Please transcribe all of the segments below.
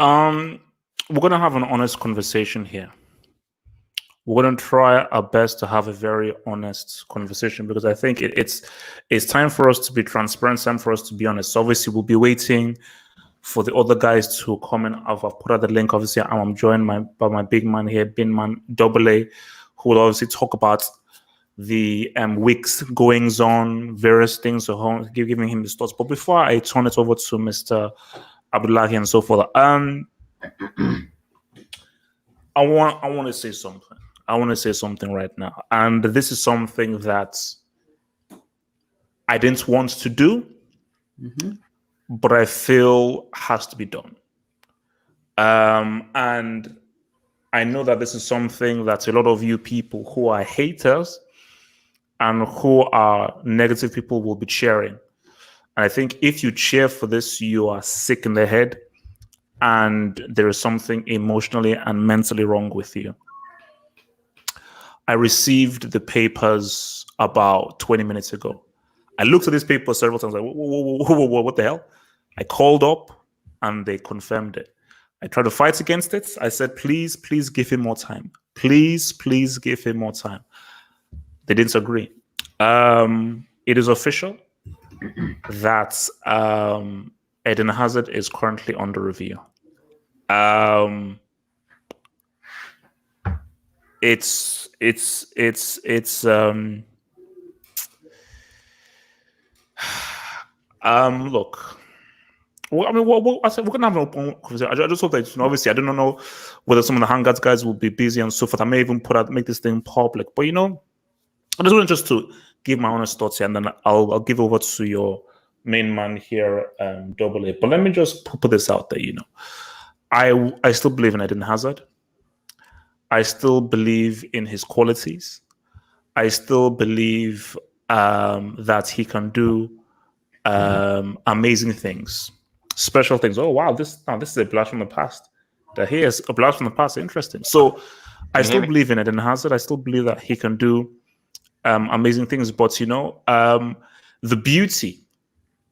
We're gonna have an honest conversation here. We're gonna try our best to have a very honest conversation because I think it's time for us to be transparent, time for us to be honest. So obviously, we'll be waiting for the other guys to come in. I've put out the link. Obviously, I'm joined by my big man here, Bin Man Double A, who will obviously talk about the week's goings on, various things, so giving him his thoughts. But before I turn it over to Mr. Abdullahi and so forth, I want to say something. I want to say something right now, and this is something that I didn't want to do, but I feel has to be done. And I know that this is something that a lot of you people who are haters and who are negative people will be cheering. And I think if you cheer for this, you are sick in the head and there is something emotionally and mentally wrong with you. I received the papers about 20 minutes ago. I looked at these papers several times, like, whoa, what the hell? I called up and they confirmed it. I tried to fight against it. I said, please give him more time. Please give him more time. They didn't agree. It is official that Eden Hazard is currently under review. Look. Well, I mean, I said we're gonna have an open conversation. I just hope that obviously I don't know whether some of the Hangout guys will be busy and so forth. I may even make this thing public. But I just want to give my honest thoughts here, and then I'll give over to your main man here, Double A. But let me just put this out there. I still believe in Eden Hazard. I still believe in his qualities. I still believe that he can do amazing things, special things. Oh wow, this is a blast from the past. That he is a blast from the past. Interesting. So I still believe in Eden Hazard. I still believe that he can do amazing things. But the beauty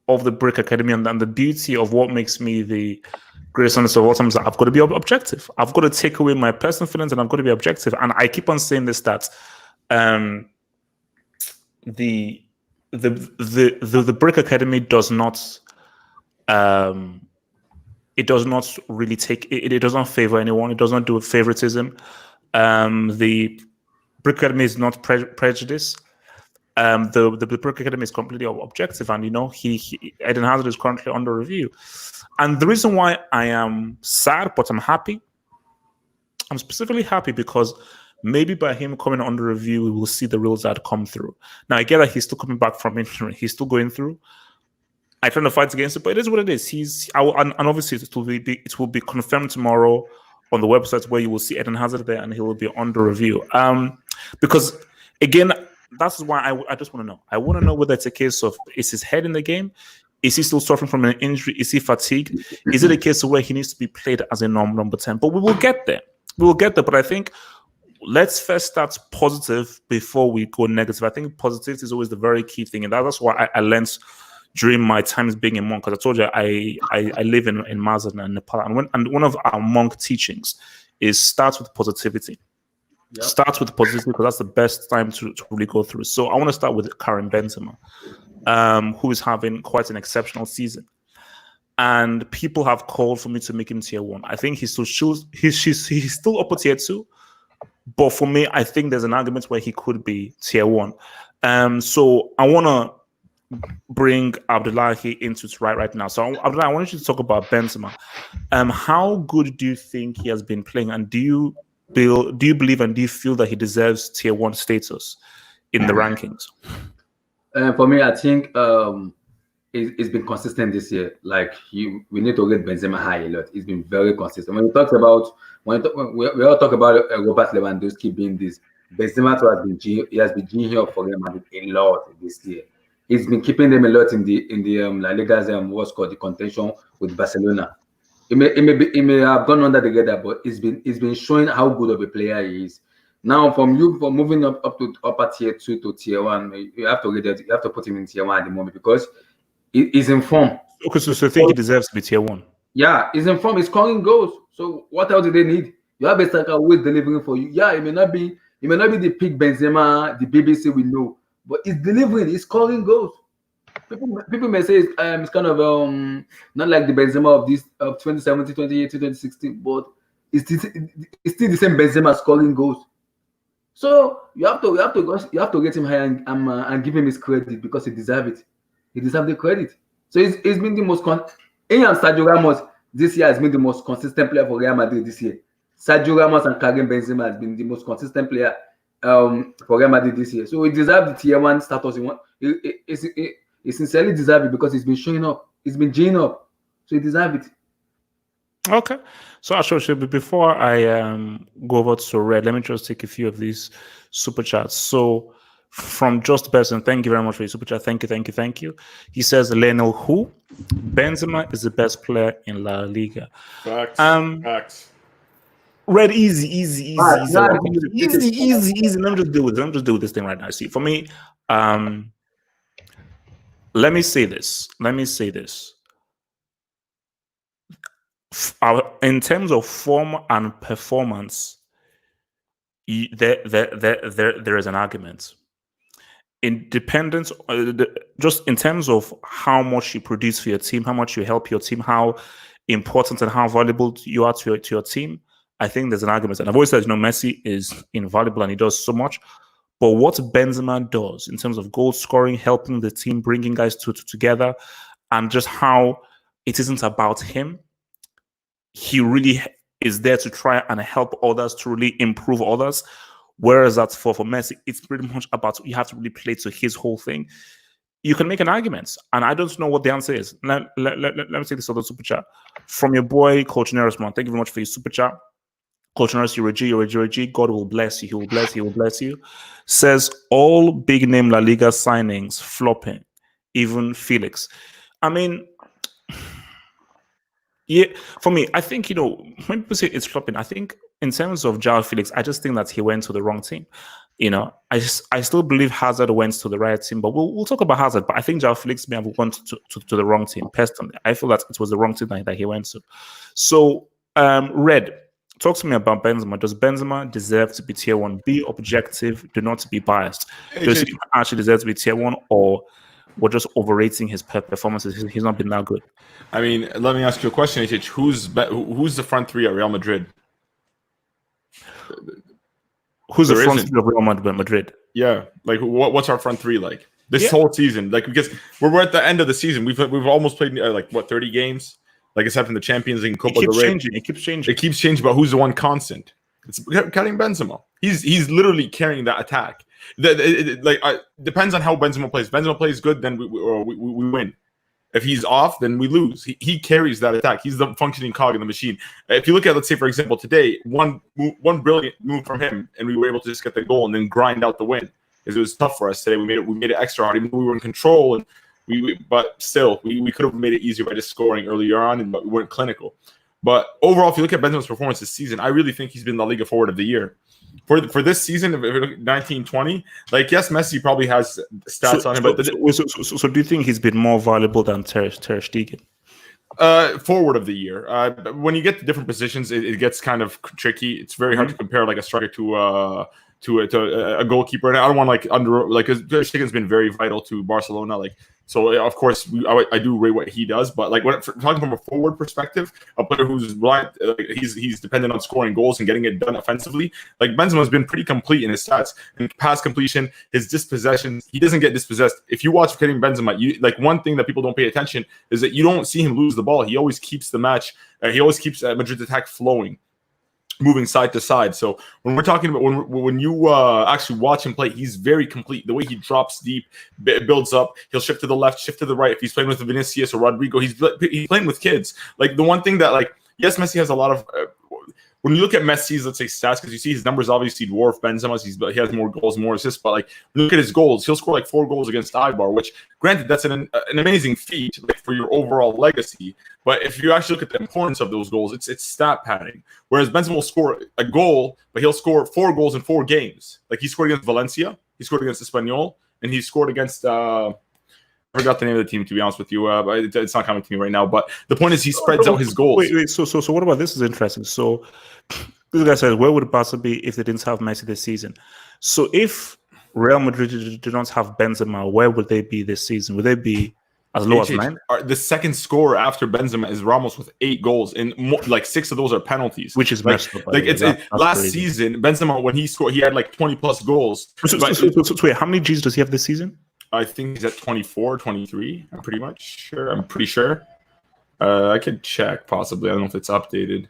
of the Brick Academy and the beauty of what makes me the greatest analyst of all time is that I've got to be objective. I've got to take away my personal feelings and I've got to be objective. And I keep on saying this, that the Brick Academy does not it does not really it does not favor anyone. It does not do favoritism. The Brick Academy is not prejudice. The Brick Academy is completely objective, and Eden Hazard is currently under review. And the reason why I am sad, but I'm happy, I'm specifically happy because maybe by him coming under review, we will see the real Zad come through. Now I get that he's still coming back from injury, he's still going through. I try to fight against it, but it is what it is. And obviously it will be confirmed tomorrow on the website where you will see Eden Hazard there, and he will be under review. Because again, that's why I just want to know. I want to know whether it's a case of, is his head in the game? Is he still suffering from an injury? Is he fatigued? Is it a case of where he needs to be played as a number 10? But we will get there. But I think let's first start positive before we go negative. I think positivity is always the very key thing. And that's why I learned during my times being a monk. Because I told you I live in Mazan and Nepal. And one of our monk teachings is start with positivity. Yep. Start with positivity because that's the best time to really go through. So I want to start with Karim Benzema, who is having quite an exceptional season. And people have called for me to make him tier 1. I think he's still upper tier 2. But for me, I think there's an argument where he could be tier 1. So I want to bring Abdullahi into it right now. So Abdullahi, I want you to talk about Benzema. How good do you think he has been playing? And do you believe and do you feel that he deserves tier 1 status in the rankings? For me, I think it's been consistent this year. Like we need to get Benzema high a lot. It's been very consistent. When we all talk about Robert Lewandowski being this, Benzema has been here for Real Madrid a lot this year. He's been keeping them a lot in the La Liga's what's called the contention with Barcelona. It may have gone under the radar, but it's been showing how good of a player he is. Now, from moving up to upper tier 2 to tier 1, you have to put him in tier 1 at the moment because he's in form. Okay, so you think he deserves to be tier 1? Yeah, he's in form. He's scoring goals. So what else do they need? You have a striker always delivering for you. Yeah, it may not be the peak Benzema, the BBC we know, but he's delivering. He's scoring goals. People may say it's kind of not like the Benzema of this of 2017, 2018, 2016, but it's still the same Benzema scoring goals. So you have to get him high and give him his credit because he deserves it. He deserves the credit. So he's been the most him and Sergio Ramos this year has been the most consistent player for Real Madrid this year. Sergio Ramos and Karim Benzema has been the most consistent player for Real Madrid this year. So he deserves the tier one status. He sincerely deserves it because he's been showing up. He's been geeing up. So he deserves it. Okay. So actually, before I go over to Red, let me just take a few of these super chats. So from Just Person, thank you very much for your super chat. Thank you. He says, Lionel who? Benzema is the best player in La Liga. Facts. Red, easy. Let me just deal with this thing right now. See, for me, let me say this. In terms of form and performance, there is an argument. Independence, just in terms of how much you produce for your team, how much you help your team, how important and how valuable you are to your team, I think there's an argument. And I've always said, Messi is invaluable and he does so much. But what Benzema does in terms of goal scoring, helping the team, bringing guys together, and just how it isn't about him, he really is there to try and help others, to really improve others. Whereas that's for Messi, it's pretty much about you have to really play to his whole thing. You can make an argument, and I don't know what the answer is. Let me take this other super chat from your boy, Coach Nerisman. Thank you very much for your super chat. Coach Neris, you're a G. God will bless you. He will bless you. Says all big name La Liga signings flopping, even Felix. I mean, yeah, for me, I think, when people say it's flopping, I think in terms of João Felix, I just think that he went to the wrong team. I still believe Hazard went to the right team, but we'll talk about Hazard. But I think João Felix may have went to the wrong team. Personally, I feel that it was the wrong team that he went to. So, Red, talk to me about Benzema. Does Benzema deserve to be tier 1? Be objective, do not be biased. Does he actually deserve to be tier 1, or we're just overrating his performances? He's not been that good. I mean, let me ask you a question, HH. Who's the front three at Real Madrid? Who's the front three of Real Madrid? Yeah, like what's our front three like this whole season? Like, because we're at the end of the season, we've almost played 30 games. Like, except in the Champions League, Copa del Rey. It keeps changing. It keeps changing, but who's the one constant? It's Karim Benzema. He's literally carrying that attack. Depends on how Benzema plays. If Benzema plays good, then we win. If he's off, then we lose. He carries that attack. He's the functioning cog in the machine. If you look at, let's say, for example, today, one brilliant move from him, and we were able to just get the goal and then grind out the win. Because it was tough for us today. We made it extra hard, even though we were in control, and but still, we could have made it easier by just scoring earlier on, but we weren't clinical. But overall, if you look at Benzema's performance this season, I really think he's been La Liga forward of the year. For this season of 1920, yes, Messi probably has stats on him. So do you think he's been more valuable than Ter Stegen? Forward of the year. When you get to different positions, it gets kind of tricky. It's very hard to compare a striker to a goalkeeper. And I don't want because Ter Stegen's been very vital to Barcelona. So of course I do rate what he does, but talking from a forward perspective, a player who's he's dependent on scoring goals and getting it done offensively. Benzema's been pretty complete in his stats and pass completion, his dispossessions. He doesn't get dispossessed. If you watch Karim Benzema, one thing that people don't pay attention is that you don't see him lose the ball. He always keeps the match. He always keeps Madrid's attack flowing, moving side to side. So when we're talking about when you actually watch him play, he's very complete. The way he drops deep, builds up, he'll shift to the left, shift to the right. If he's playing with Vinicius or Rodrigo, he's playing with kids. The one thing that yes, Messi has a lot of when you look at Messi's, let's say, stats, because you see his numbers obviously dwarf Benzema's. He has more goals, more assists, but when you look at his goals, he'll score 4 goals against Eibar, which, granted, that's an amazing feat for your overall legacy. But if you actually look at the importance of those goals, it's stat padding. Whereas Benzema will score a goal, but he'll score 4 goals in 4 games. He scored against Valencia, he scored against Espanyol, and he scored against forgot the name of the team, to be honest with you. But it's not coming to me right now. But the point is, he spreads out his goals. Wait. So what about this? Is interesting. So this guy says, where would Barca be if they didn't have Messi this season? So if Real Madrid did not have Benzema, where would they be this season? Would they be as low as 9? The second scorer after Benzema is Ramos with 8 goals, and like 6 of those are penalties, which is messed up. Like last season, Benzema, when he scored, he had like 20 plus goals. So wait, how many Gs does he have this season? I think he's at 24, 23. I'm pretty sure. I could check possibly. I don't know if it's updated,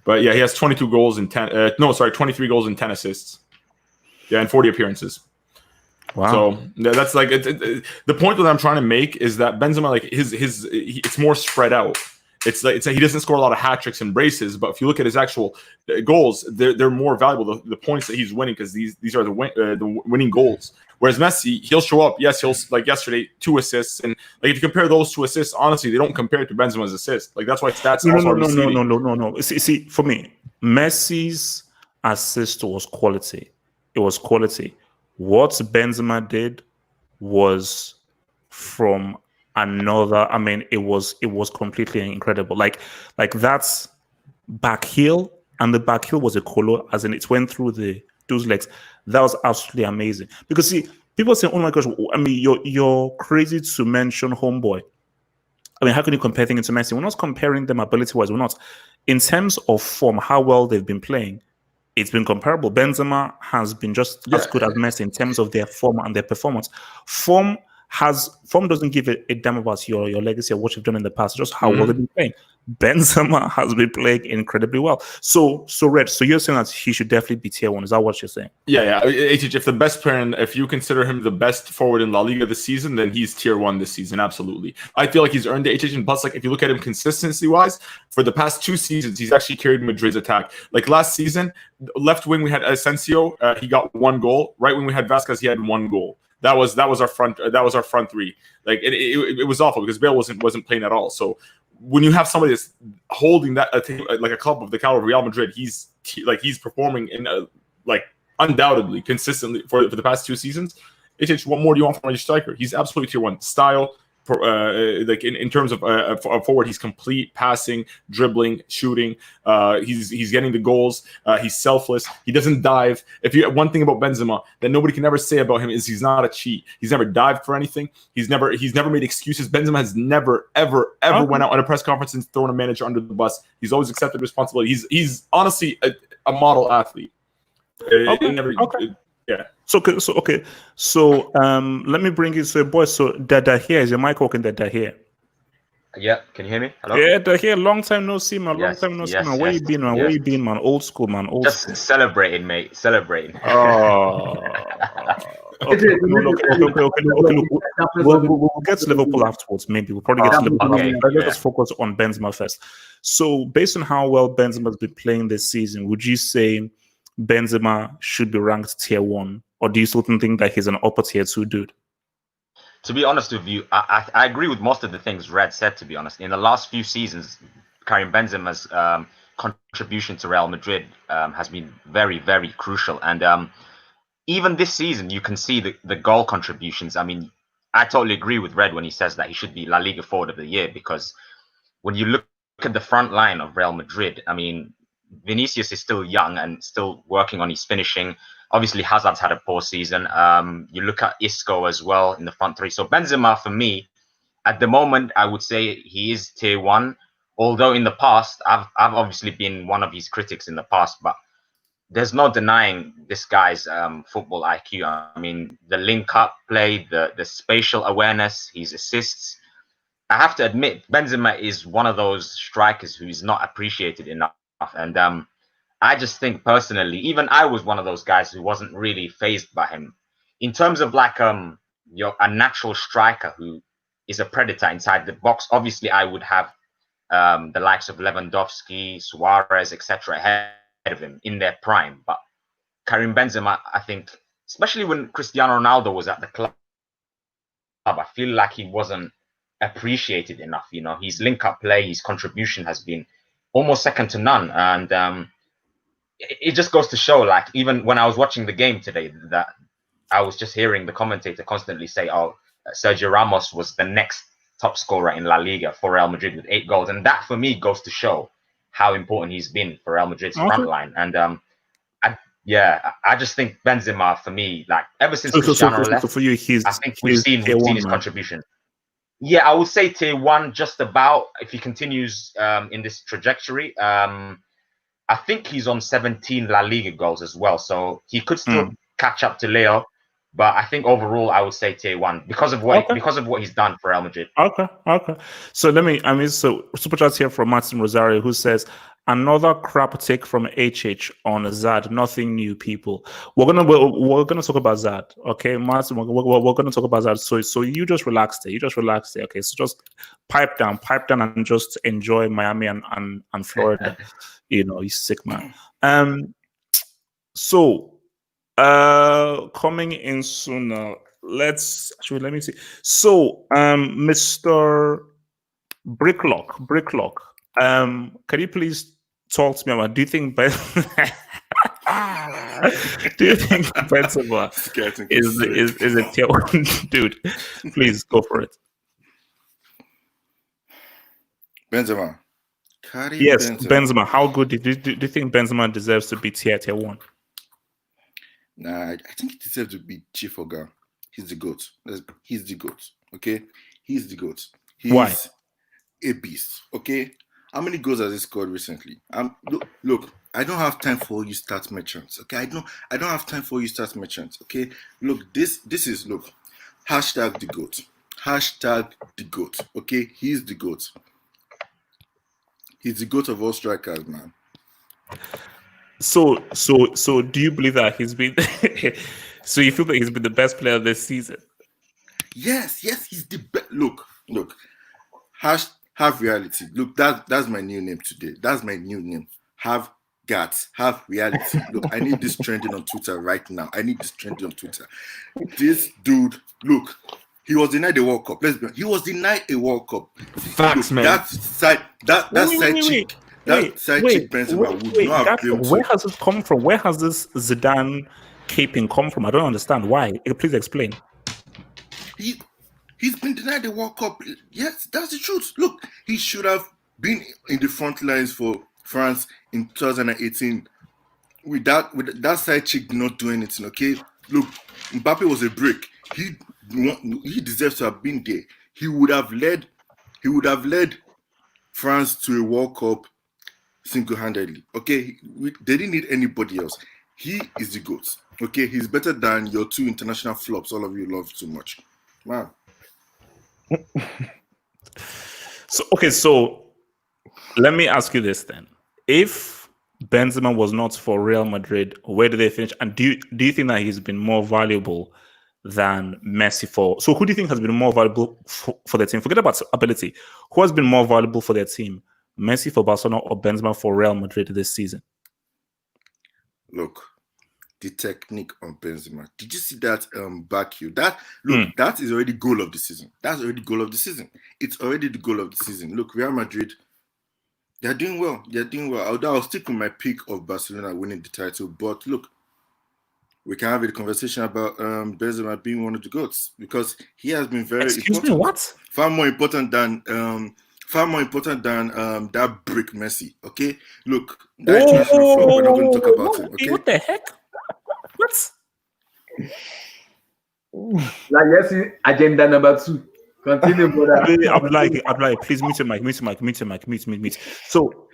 but yeah, he has 22 goals and 23 goals and 10 assists. Yeah, and 40 appearances. Wow. So that's like the point that I'm trying to make is that Benzema, like it's more spread out. It's he doesn't score a lot of hat tricks and braces, but if you look at his actual goals, they're more valuable. The points that he's winning, because these are the winning goals. Whereas Messi, he'll show up. Yes, he'll, like yesterday, 2 assists, and like if you compare those 2 assists, honestly, they don't compare to Benzema's assist. Like that's why stats. No. See, for me, Messi's assist was quality. It was quality. What Benzema did was from another. I mean, it was completely incredible. Like that's back heel, and the back heel was a colo, as in it went through those legs. That was absolutely amazing. Because see, people say, "Oh my gosh!" I mean, you're crazy to mention homeboy. I mean, how can you compare things to Messi? We're not comparing them ability-wise. We're not. In terms of form, how well they've been playing, it's been comparable. Benzema has been just as good as Messi in terms of their form and their performance. Form doesn't give a damn about your legacy or what you've done in the past, just how well they've been playing. Benzema has been playing incredibly well. So Red, so you're saying that he should definitely be tier 1. Is that what you're saying? Yeah. If the best player, if you consider him the best forward in La Liga this season, then he's tier 1 this season. Absolutely. I feel like he's earned the HH. And plus, like if you look at him consistency wise, for the past 2 seasons, he's actually carried Madrid's attack. Like last season, left wing we had Asensio, he got 1 goal. Right wing we had Vasquez, he had 1 goal. That was our front. That was our front 3. Like it was awful because Bale wasn't playing at all. So when you have somebody that's holding that like a club of the caliber of Real Madrid, he's performing in like undoubtedly consistently for the past 2 seasons. What more do you want from a striker? He's absolutely tier 1 style. Like in terms of forward, he's complete, passing, dribbling, shooting. He's getting the goals. He's selfless. He doesn't dive. One thing about Benzema that nobody can ever say about him is he's not a cheat. He's never dived for anything. He's never made excuses. Benzema has never ever went out on a press conference and thrown a manager under the bus. He's always accepted responsibility. He's honestly a model athlete. Yeah. So let me bring you to a boy. So Dada here, is your mic working? Dada here. Yeah, can you hear me? Hello? Yeah, Dada here. Long time no see, man. Yes, Long time no see, man. Where you been, man? Where you been, man? Old school, man. Just celebrating, mate. Celebrating. Oh. Okay. We'll get to Liverpool afterwards. Maybe we'll probably get to Liverpool. Okay, Let us focus on Benzema first. So, based on how well Benzema's been playing this season, would you say Benzema should be ranked tier 1, or do you still think that he's an upper tier 2 dude? To be honest with you, I agree with most of the things Red said. To be honest, in the last few seasons, Karim Benzema's contribution to Real Madrid has been very, very crucial. And even this season, you can see the goal contributions. I mean, I totally agree with Red when he says that he should be La Liga Forward of the Year, because when you look at the front line of Real Madrid, I mean, Vinicius is still young and still working on his finishing. Obviously, Hazard's had a poor season. You look at Isco as well in the front 3. So Benzema, for me, at the moment, I would say he is tier 1. Although in the past, I've obviously been one of his critics in the past, but there's no denying this guy's football IQ. I mean, the link-up play, the spatial awareness, his assists. I have to admit, Benzema is one of those strikers who is not appreciated enough. And I just think personally, even I was one of those guys who wasn't really fazed by him. In terms of like a natural striker who is a predator inside the box, obviously I would have the likes of Lewandowski, Suarez, etc. ahead of him in their prime. But Karim Benzema, I think, especially when Cristiano Ronaldo was at the club, I feel like he wasn't appreciated enough. You know, his link-up play, his contribution has been almost second to none. And it just goes to show, like, even when I was watching the game today, that I was just hearing the commentator constantly say, oh, Sergio Ramos was the next top scorer in La Liga for Real Madrid with 8 goals, and that for me goes to show how important he's been for Real Madrid's front line. And I just think Benzema for me, like ever since Cristiano left, so for you, I think we've seen his contribution. Yeah, I would say tier 1 just about if he continues in this trajectory. I think he's on 17 La Liga goals as well, so he could still catch up to Leo. But I think overall, I would say tier 1 because of what he's done for Real Madrid. Okay. So so super chat here from Martin Rosario, who says another crap take from HH on Zad. Nothing new, people. We're gonna talk about Zad. Okay, Martin, we're gonna talk about Zad. So you just relax there. Okay, so just pipe down, and just enjoy Miami and Florida. You sick man. So. Coming in sooner. Let me see. So, Mr. Bricklock, can you please talk to me about? Do you think Benzema is a tier 1 dude? Please go for it. Benzema. Yes, Benzema. How good do you think Benzema deserves to be tier 1? Nah, I think he deserves to be chief Oga. He's the GOAT. He's the GOAT. Okay? He's the GOAT. Why? A beast. Okay? How many goals has he scored recently? Look, I don't have time for you stats merchants. Okay? I don't have time for you stats merchants. Okay? Look, this is hashtag the GOAT. Hashtag the GOAT. Okay? He's the GOAT. He's the GOAT of all strikers, man. So do you believe that he's been so you feel that he's been the best player this season? Yes, he's the best. Look, have reality. Look, that's my new name today. That's my new name. Have guts, have reality. Look, I need this trending on Twitter right now. This dude, look, he was denied the World Cup. Let's be honest. He was denied a World Cup. Facts, man. That side chick. Benzema would not have claimed. Where has this come from? Where has this Zidane caping come from? I don't understand. Why? Please explain. He's been denied the World Cup. Yes, that's the truth. Look, he should have been in the front lines for France in 2018. With that side chick not do anything. Okay, look, Mbappe was a brick. He deserves to have been there. He would have led France to a World Cup single-handedly. Okay, they didn't need anybody else. He is the GOAT. Okay, he's better than your 2 international flops all of you love too much. Man. So let me ask you this then. If Benzema was not for Real Madrid, where do they finish? And do you think that he's been more valuable than Messi for? So who do you think has been more valuable for their team? Forget about ability. Who has been more valuable for their team? Messi for Barcelona or Benzema for Real Madrid this season? Look, the technique on Benzema. Did you see that back heel? That is already goal of the season. That's already goal of the season. It's already the goal of the season. Look, Real Madrid, they're doing well. I'll stick with my pick of Barcelona winning the title. But look, we can have a conversation about Benzema being one of the GOATs because he has been very important. Me, what? Far more important than that brick Messi. Okay, look, that international flop, we're not going to talk about it. Okay, what the heck? What? Like yes, agenda number 2. Continue, brother. I'd like. Please mute your mic. So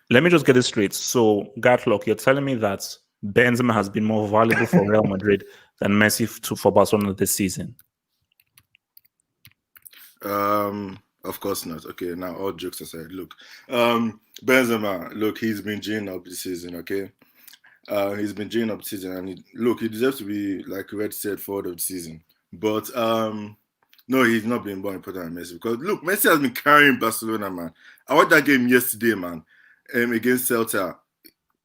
let me just get this straight. So Gatlock, you're telling me that Benzema has been more valuable for Real Madrid than Messi for Barcelona this season? Of course not. Okay, now all jokes aside, look, Benzema, look, he's been G'ing up the season. Okay, he's been G'ing up the season, and he deserves to be, like Red said, forward of the season. But no, he's not been more important than Messi because look, Messi has been carrying Barcelona, man. I watched that game yesterday, man, against Celta.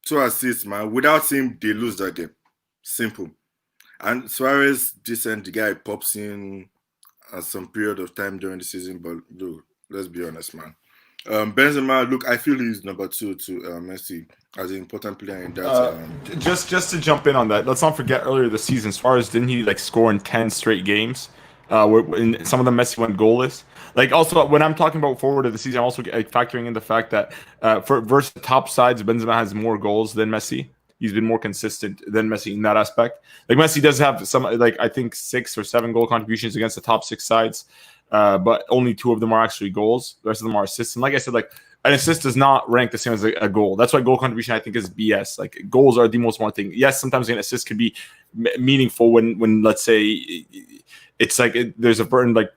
2 assists, man. Without him, they lose that game. Simple. And Suarez, the guy pops in at some period of time during the season, but look, let's be honest, man. Benzema, look, I feel he's number 2 to Messi as an important player in that. Just to jump in on that, let's not forget earlier this season, Suarez didn't he score in 10 straight games? In some of them, Messi went goalless. Like also, when I'm talking about forward of the season, I'm also factoring in the fact that versus top sides, Benzema has more goals than Messi. He's been more consistent than Messi in that aspect. Like Messi does have some, like I think 6 or 7 goal contributions against the top 6 sides, but only 2 of them are actually goals. The rest of them are assists. And like I said, like an assist does not rank the same as a goal. That's why goal contribution I think is BS. Like goals are the most important thing. Yes, sometimes an assist can be meaningful when let's say it's like there's a burden like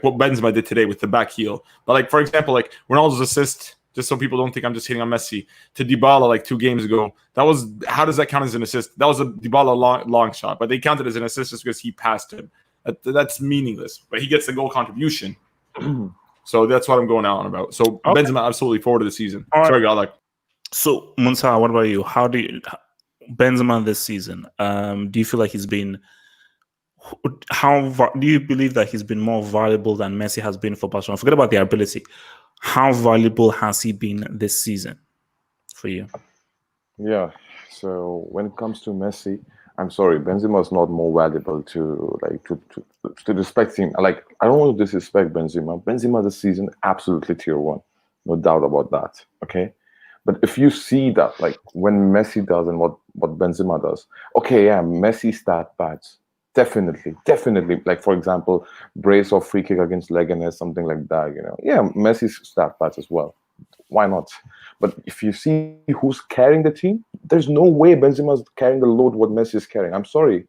what Benzema did today with the back heel. But like for example, like Ronaldo's assist. Just so people don't think I'm just hitting on Messi, to Dybala like 2 games ago. That was, how does that count as an assist? That was a Dybala long shot, but they counted as an assist just because he passed him. That's meaningless. But he gets the goal contribution. So that's what I'm going on about. So okay. Benzema absolutely forward to the season. All Sorry, God. Like. So Munta, what about you? How do you Benzema this season? Do you feel like he's been? Do you believe that he's been more valuable than Messi has been for Barcelona? Forget about the ability. How valuable has he been this season for you? Yeah. So when it comes to Messi, I'm sorry, Benzema is not more valuable to respect him. Like I don't want to disrespect Benzema. Benzema this season absolutely tier 1, no doubt about that. Okay. But if you see that, like when Messi does and what Benzema does, okay, yeah, Messi stat pads. Definitely. Like for example, brace or free kick against Leganes, something like that. Yeah, Messi's stat pads as well. Why not? But if you see who's carrying the team, there's no way Benzema's carrying the load what Messi is carrying. I'm sorry.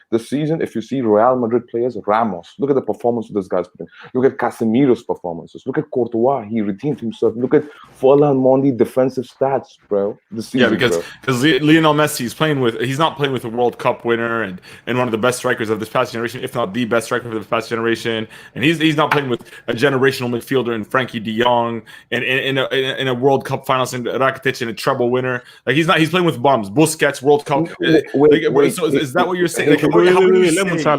This season, if you see Real Madrid players, Ramos, look at the performance of this guy's putting. Look at Casemiro's performances. Look at Courtois. He redeemed himself. Look at Ferland Mendy defensive stats, bro. This season, because Lionel Messi he's not playing with a World Cup winner and one of the best strikers of this past generation, if not the best striker of this past generation. And he's not playing with a generational midfielder in Frankie de Jong and in a World Cup finals in Rakitic and a treble winner. Like he's playing with bums. Busquets, World Cup. Wait, so is that what you're saying? Like, wait, let Muntar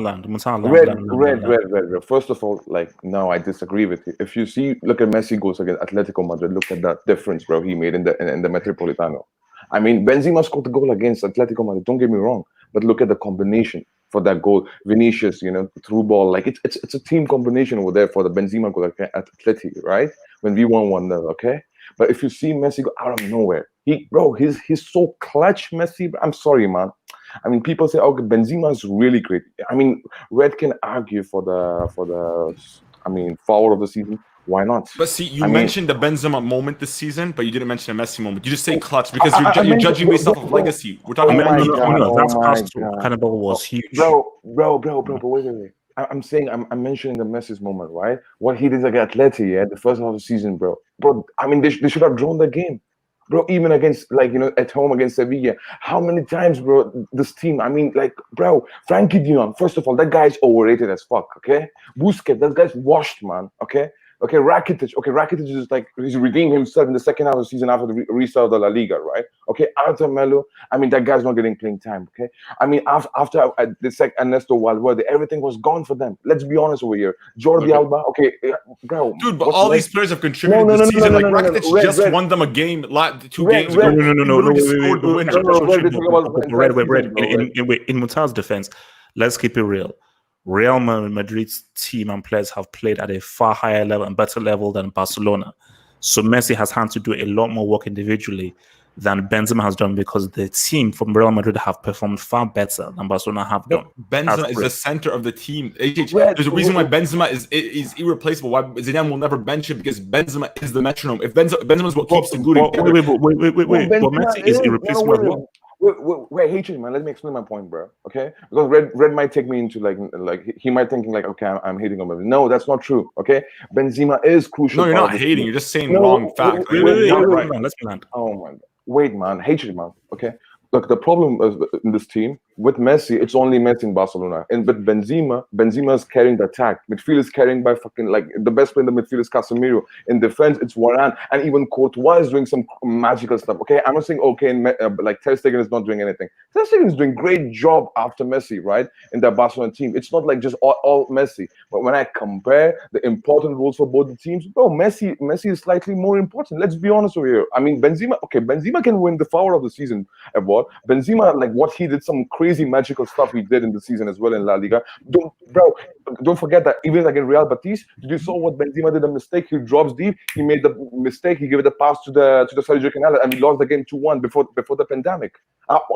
land. Red. First of all, like, no, I disagree with you. If you look at Messi goals against Atletico Madrid, look at that difference, bro, he made in the Metropolitano. I mean, Benzema scored the goal against Atletico Madrid, don't get me wrong, but look at the combination for that goal. Vinicius, through ball, like it's a team combination over there for the Benzema goal at Atleti, right? When we won 1-0, okay? But if you see Messi go out of nowhere, he's so clutch, Messi. I'm sorry, man. I mean, people say, okay, Benzema is really great. I mean, Red can argue for the forward of the season. Why not? But see, you mentioned the Benzema moment this season, but you didn't mention a Messi moment. You just say clutch because you're judging based off of legacy. We're talking about that pass to Cannibal was huge. Bro, wait. I'm saying I'm mentioning the Messi's moment, right? What he did against Atleti, the first half of the season, bro. I mean, they should have drawn the game. Bro, even against, at home against Sevilla, how many times, bro, this team, I mean, bro, Frankie de Jong, first of all, that guy's overrated as fuck, okay? Busquets, that guy's washed, man, okay? Okay, Rakitic is he's redeeming himself in the second half of the season after the restart of the La Liga, right? Okay, Arthur Melo, I mean, that guy's not getting playing time, okay? I mean, after the second Ernesto Valverde, everything was gone for them. Let's be honest over here. Jordi Alba, okay, bro. Dude, but all these players have contributed this season. Rakitic just won them a game 2 games ago. In Mutar's defense, let's keep it real. Real Madrid's team and players have played at a far higher level and better level than Barcelona. So Messi has had to do a lot more work individually than Benzema has done because the team from Real Madrid have performed far better than Barcelona have done. Benzema is the center of the team. There's a reason why Benzema is irreplaceable. Why Zidane will never bench him because Benzema is the metronome. If Benzema is what keeps the glue together. Wait. But Messi is irreplaceable as well. Wait, Hatred, man. Let me explain my point, bro. Okay, because Red might take me into he might thinking okay, I'm hating on him. No, that's not true. Okay, Benzema is crucial. No, you're not hating. You're just saying wrong fact. Wait, let's land. Oh my God. Wait, man. Hatred, man. Okay. Look, the problem is in this team with Messi, it's only Messi in Barcelona. And with Benzema is carrying the attack. Midfield is carrying by the best player in the midfield is Casemiro. In defense, it's Varane, and even Courtois is doing some magical stuff. Okay, I'm not saying Ter Stegen is not doing anything. Ter Stegen is doing great job after Messi, right? In the Barcelona team, it's not like just all Messi. But when I compare the important roles for both the teams, bro, Messi is slightly more important. Let's be honest over here. I mean, Benzema can win the forward of the season award. Benzema, what he did, some crazy crazy magical stuff he did in the season as well in La Liga. Don't forget that even like in Real Betis, did you saw what Benzema did a mistake? He drops deep. He made the mistake. He gave it a pass to the Sergio Canales, and we lost the game 2-1 before the pandemic.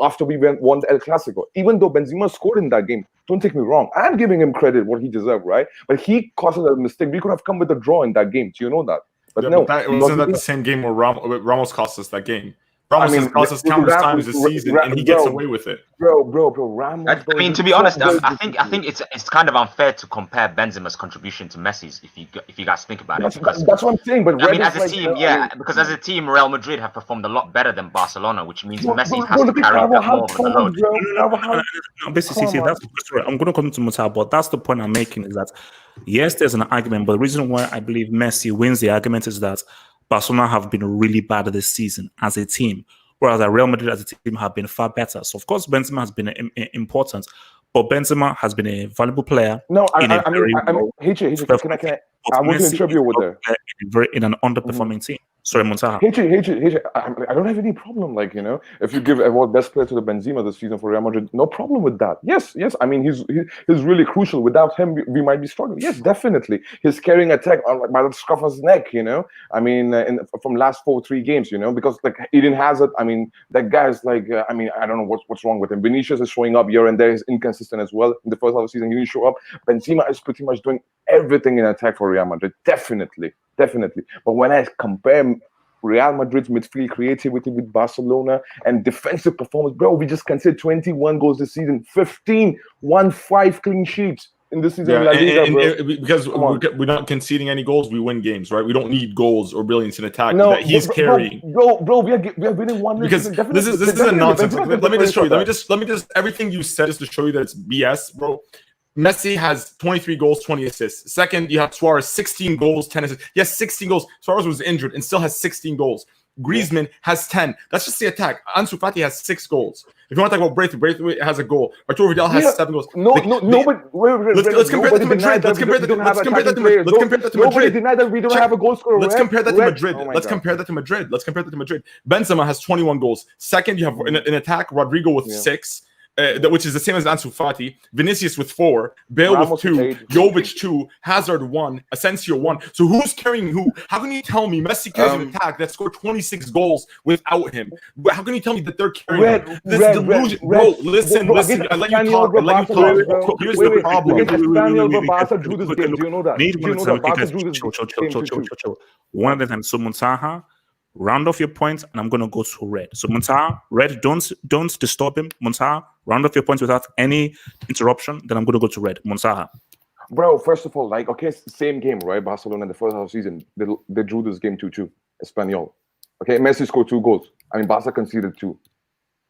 After we won the El Clasico, even though Benzema scored in that game, don't take me wrong, I'm giving him credit what he deserved, right? But he caused a mistake. We could have come with a draw in that game. Do you know that? But no, wasn't that the same game where Ramos cost us that game? Ramos has cost us countless times this season, and he gets away with it. Bro, Ramos. I mean, to be honest, I think it's kind of unfair to compare Benzema's contribution to Messi's if you guys think about it. That's what I'm saying. But I mean, as a team, because as a team, Real Madrid have performed a lot better than Barcelona, which means Messi has to carry that more of the load. No, basically, that's I'm going to come to Muta, but that's the point I'm making is that yes, there's an argument, but the reason why I believe Messi wins the argument is that Barcelona have been really bad this season as a team, whereas Real Madrid as a team have been far better. So, of course, Benzema has been important, but Benzema has been a valuable player. No, I mean, can I want to interrupt you over there. In an underperforming team. Sorry, Montaha. I don't have any problem. Like, you know, if you give award best player to the Benzema this season for Real Madrid, no problem with that. Yes. I mean, he's really crucial. Without him, we might be struggling. Yes, definitely. He's carrying attack by the scruff of his neck. You know, I mean, from last 3 games. You know, because like Eden Hazard. I mean, that guy's like. I mean, I don't know what's wrong with him. Vinicius is showing up here and there. He's inconsistent as well. In the first half of the season, he didn't show up. Benzema is pretty much doing everything in attack for Real Madrid. Definitely. But when I compare Real Madrid's midfield creativity with Barcelona and defensive performance, bro, we just conceded 21 goals this season, 15 clean sheets in this season. Because we're not conceding any goals, we win games, right? We don't need goals or brilliance in attack. No, that he's carrying. Bro, we are winning one. Because this is a nonsense. Let me just show you. Let me just everything you said is to show you that it's BS, bro. Messi has 23 goals, 20 assists. Second, you have Suarez, 16 goals, 10 assists. Yes, 16 goals. Suarez was injured and still has 16 goals. Griezmann has 10. That's just the attack. Ansu Fati has 6 goals. If you want to talk about Braithwaite has a goal. Arturo Vidal has 7 goals. Let's compare that to Madrid. Let's compare that to Madrid. Nobody denied that we don't have a goal scorer. Let's compare that to Madrid. Let's compare that to Madrid. Benzema has 21 goals. Second, you have in attack Rodrigo with 6. Which is the same as Ansu Fati, Vinicius with 4, Bale Ramos with 2, Jovic 2, Hazard 1, Asensio 1. So who's carrying who? How can you tell me Messi carries an attack that scored 26 goals without him? How can you tell me that they're carrying this delusion? Bro, listen. I let you talk. Here's the problem. Do you know that? One at a time. So Montaha, round off your points, and I'm going to go to Red. So Montaha, Red, don't disturb him. Montaha, round off your points without any interruption. Then I'm going to go to Red. Montaha. Bro, first of all, like, okay, same game, right? Barcelona in the first half of the season, they drew this game 2-2. Espanyol. Okay, Messi scored 2 goals. I mean, Barca conceded 2.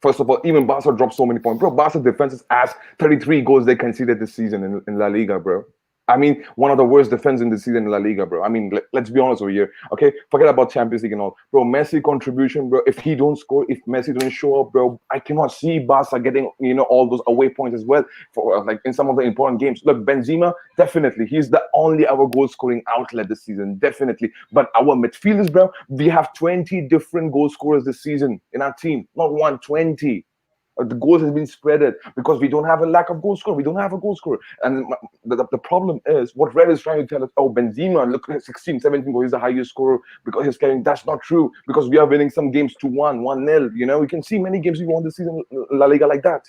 First of all, even Barca dropped so many points. Bro, Barca defense is as 33 goals they conceded this season in La Liga, bro. I mean, one of the worst defense in the season in La Liga, bro. I mean, let's be honest over here, okay? Forget about Champions League and all. Bro, Messi contribution, bro. If he don't score, if Messi don't show up, bro, I cannot see Barca getting, all those away points as well for like in some of the important games. Look, Benzema, definitely. He's the only our goal-scoring outlet this season, definitely. But our midfielders, bro, we have 20 different goal scorers this season in our team. Not 1, 20. The goals has been spreaded because we don't have a lack of goal scorer. We don't have a goal scorer. And the problem is what Red is trying to tell us, Benzema, look at 16, 17 goals, he's the highest scorer because he's carrying. That's not true because we are winning some games 2-1, 1-0. We can see many games we won this season in La Liga like that.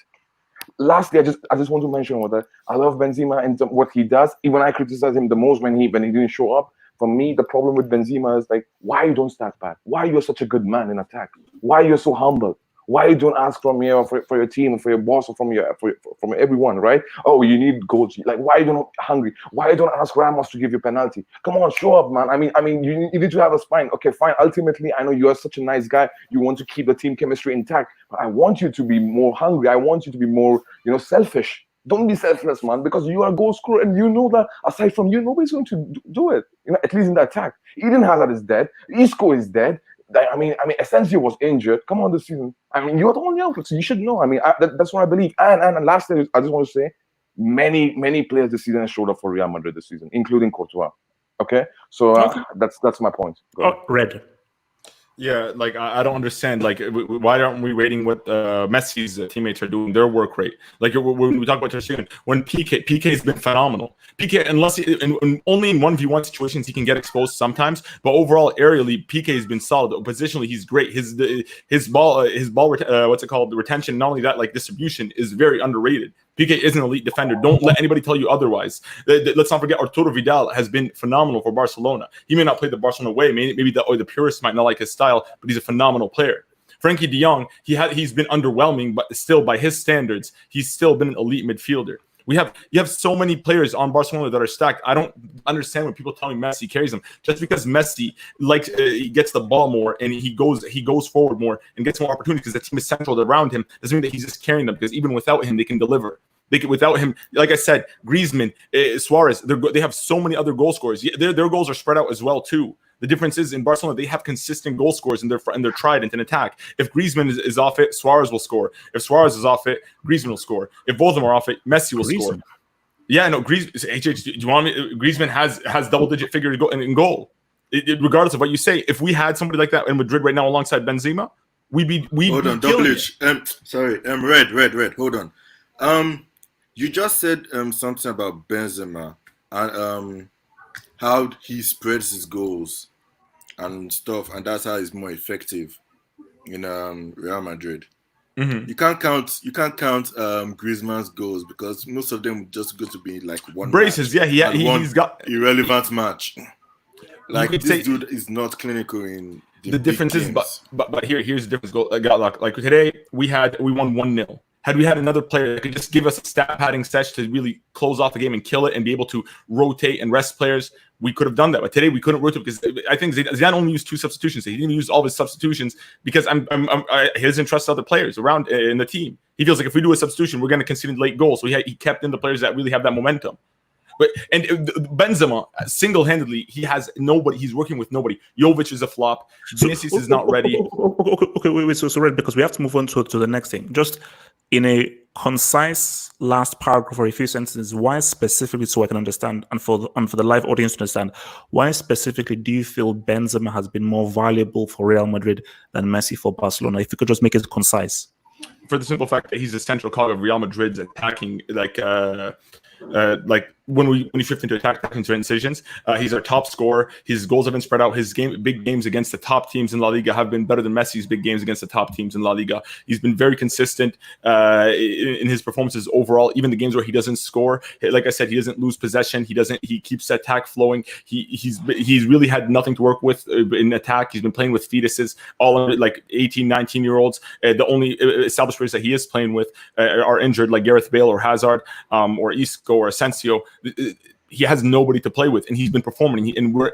Lastly, I just want to mention that I love Benzema and what he does. Even I criticize him the most when he didn't show up. For me, the problem with Benzema is like, why you don't start back? Why you're such a good man in attack? Why you're so humble? Why you don't ask from for your team and for your boss or from everyone, right? Oh, you need goals. Like, why you don't hungry? Why you don't ask Ramos to give you penalty? Come on, show up, man. I mean, you need to have a spine. Okay, fine. Ultimately, I know you are such a nice guy. You want to keep the team chemistry intact, but I want you to be more hungry. I want you to be more, selfish. Don't be selfless, man, because you are a goal scorer, and you know that aside from you, nobody's going to do it. At least in the attack. Eden Hazard is dead. Isco is dead. I mean, Asensio was injured. Come on, this season. I mean, you're the only outlet, so you should know. I mean, that's what I believe. And lastly, I just want to say, many players this season have showed up for Real Madrid this season, including Courtois. Okay, so that's my point. Red. Yeah, like I don't understand. Like, why aren't we rating what Messi's teammates are doing, their work rate? Like when we talk about Ter Stegen, when PK has been phenomenal. PK, unless only in 1v1 situations he can get exposed sometimes, but overall aerially PK has been solid. Positionally, he's great. His ball what's it called? The retention. Not only that, like distribution is very underrated. PK is an elite defender. Don't let anybody tell you otherwise. Let's not forget Arturo Vidal has been phenomenal for Barcelona. He may not play the Barcelona way. Maybe the purists might not like his style, but he's a phenomenal player. Frankie de Jong, he's been underwhelming, but still by his standards, he's still been an elite midfielder. You have so many players on Barcelona that are stacked. I don't understand when people tell me Messi carries them. Just because Messi he gets the ball more and he goes forward more and gets more opportunities because the team is central around him doesn't mean that he's just carrying them. Because even without him, they can deliver. Without him, like I said, Griezmann, Suarez, they have so many other goal scorers. Their goals are spread out as well too. The difference is in Barcelona, they have consistent goal scorers and they're trident in attack. If Griezmann is off it, Suarez will score. If Suarez is off it, Griezmann will score. If both of them are off it, Messi will score. Yeah, no, Griezmann. Do you want me? Griezmann has double-digit figure in goal. Regardless of what you say, if we had somebody like that in Madrid right now alongside Benzema, we'd hold on, double H. Sorry, red. Hold on. You just said something about Benzema and how he spreads his goals and stuff, and that's how he's more effective in Real Madrid. Mm-hmm. You can't count Griezmann's goals because most of them just go to be like one braces. Match He's got irrelevant match. Like this dude is not clinical in the difference is, but here's the difference. Like today we won 1-0. Had we had another player that could just give us a stat padding session to really close off the game and kill it and be able to rotate and rest players, we could have done that. But today we couldn't rotate because I think Zidane only used 2 substitutions. He didn't use all of his substitutions because he doesn't trust other players around in the team. He feels like if we do a substitution, we're going to concede late goals. So he kept in the players that really have that momentum. And Benzema single-handedly, he has nobody. He's working with nobody. Jovic is a flop. Vinicius is not ready. Okay, wait. So Red, because we have to move on to the next thing. Just in a concise last paragraph or a few sentences, why specifically, so I can understand, and for the live audience to understand, why specifically do you feel Benzema has been more valuable for Real Madrid than Messi for Barcelona? If you could just make it concise. For the simple fact that he's a central cog of Real Madrid's attacking, like when we shift into attacking transitions, he's our top scorer. His goals have been spread out. His big games against the top teams in La Liga have been better than Messi's big games against the top teams in La Liga. He's been very consistent in his performances overall. Even the games where he doesn't score, like I said, he doesn't lose possession. He keeps the attack flowing. He's really had nothing to work with in attack. He's been playing with fetuses, all under like 18, 19-year-olds. The only established players that he is playing with are injured, like Gareth Bale or Hazard or Isco or Asensio. He has nobody to play with, and he's been performing. We're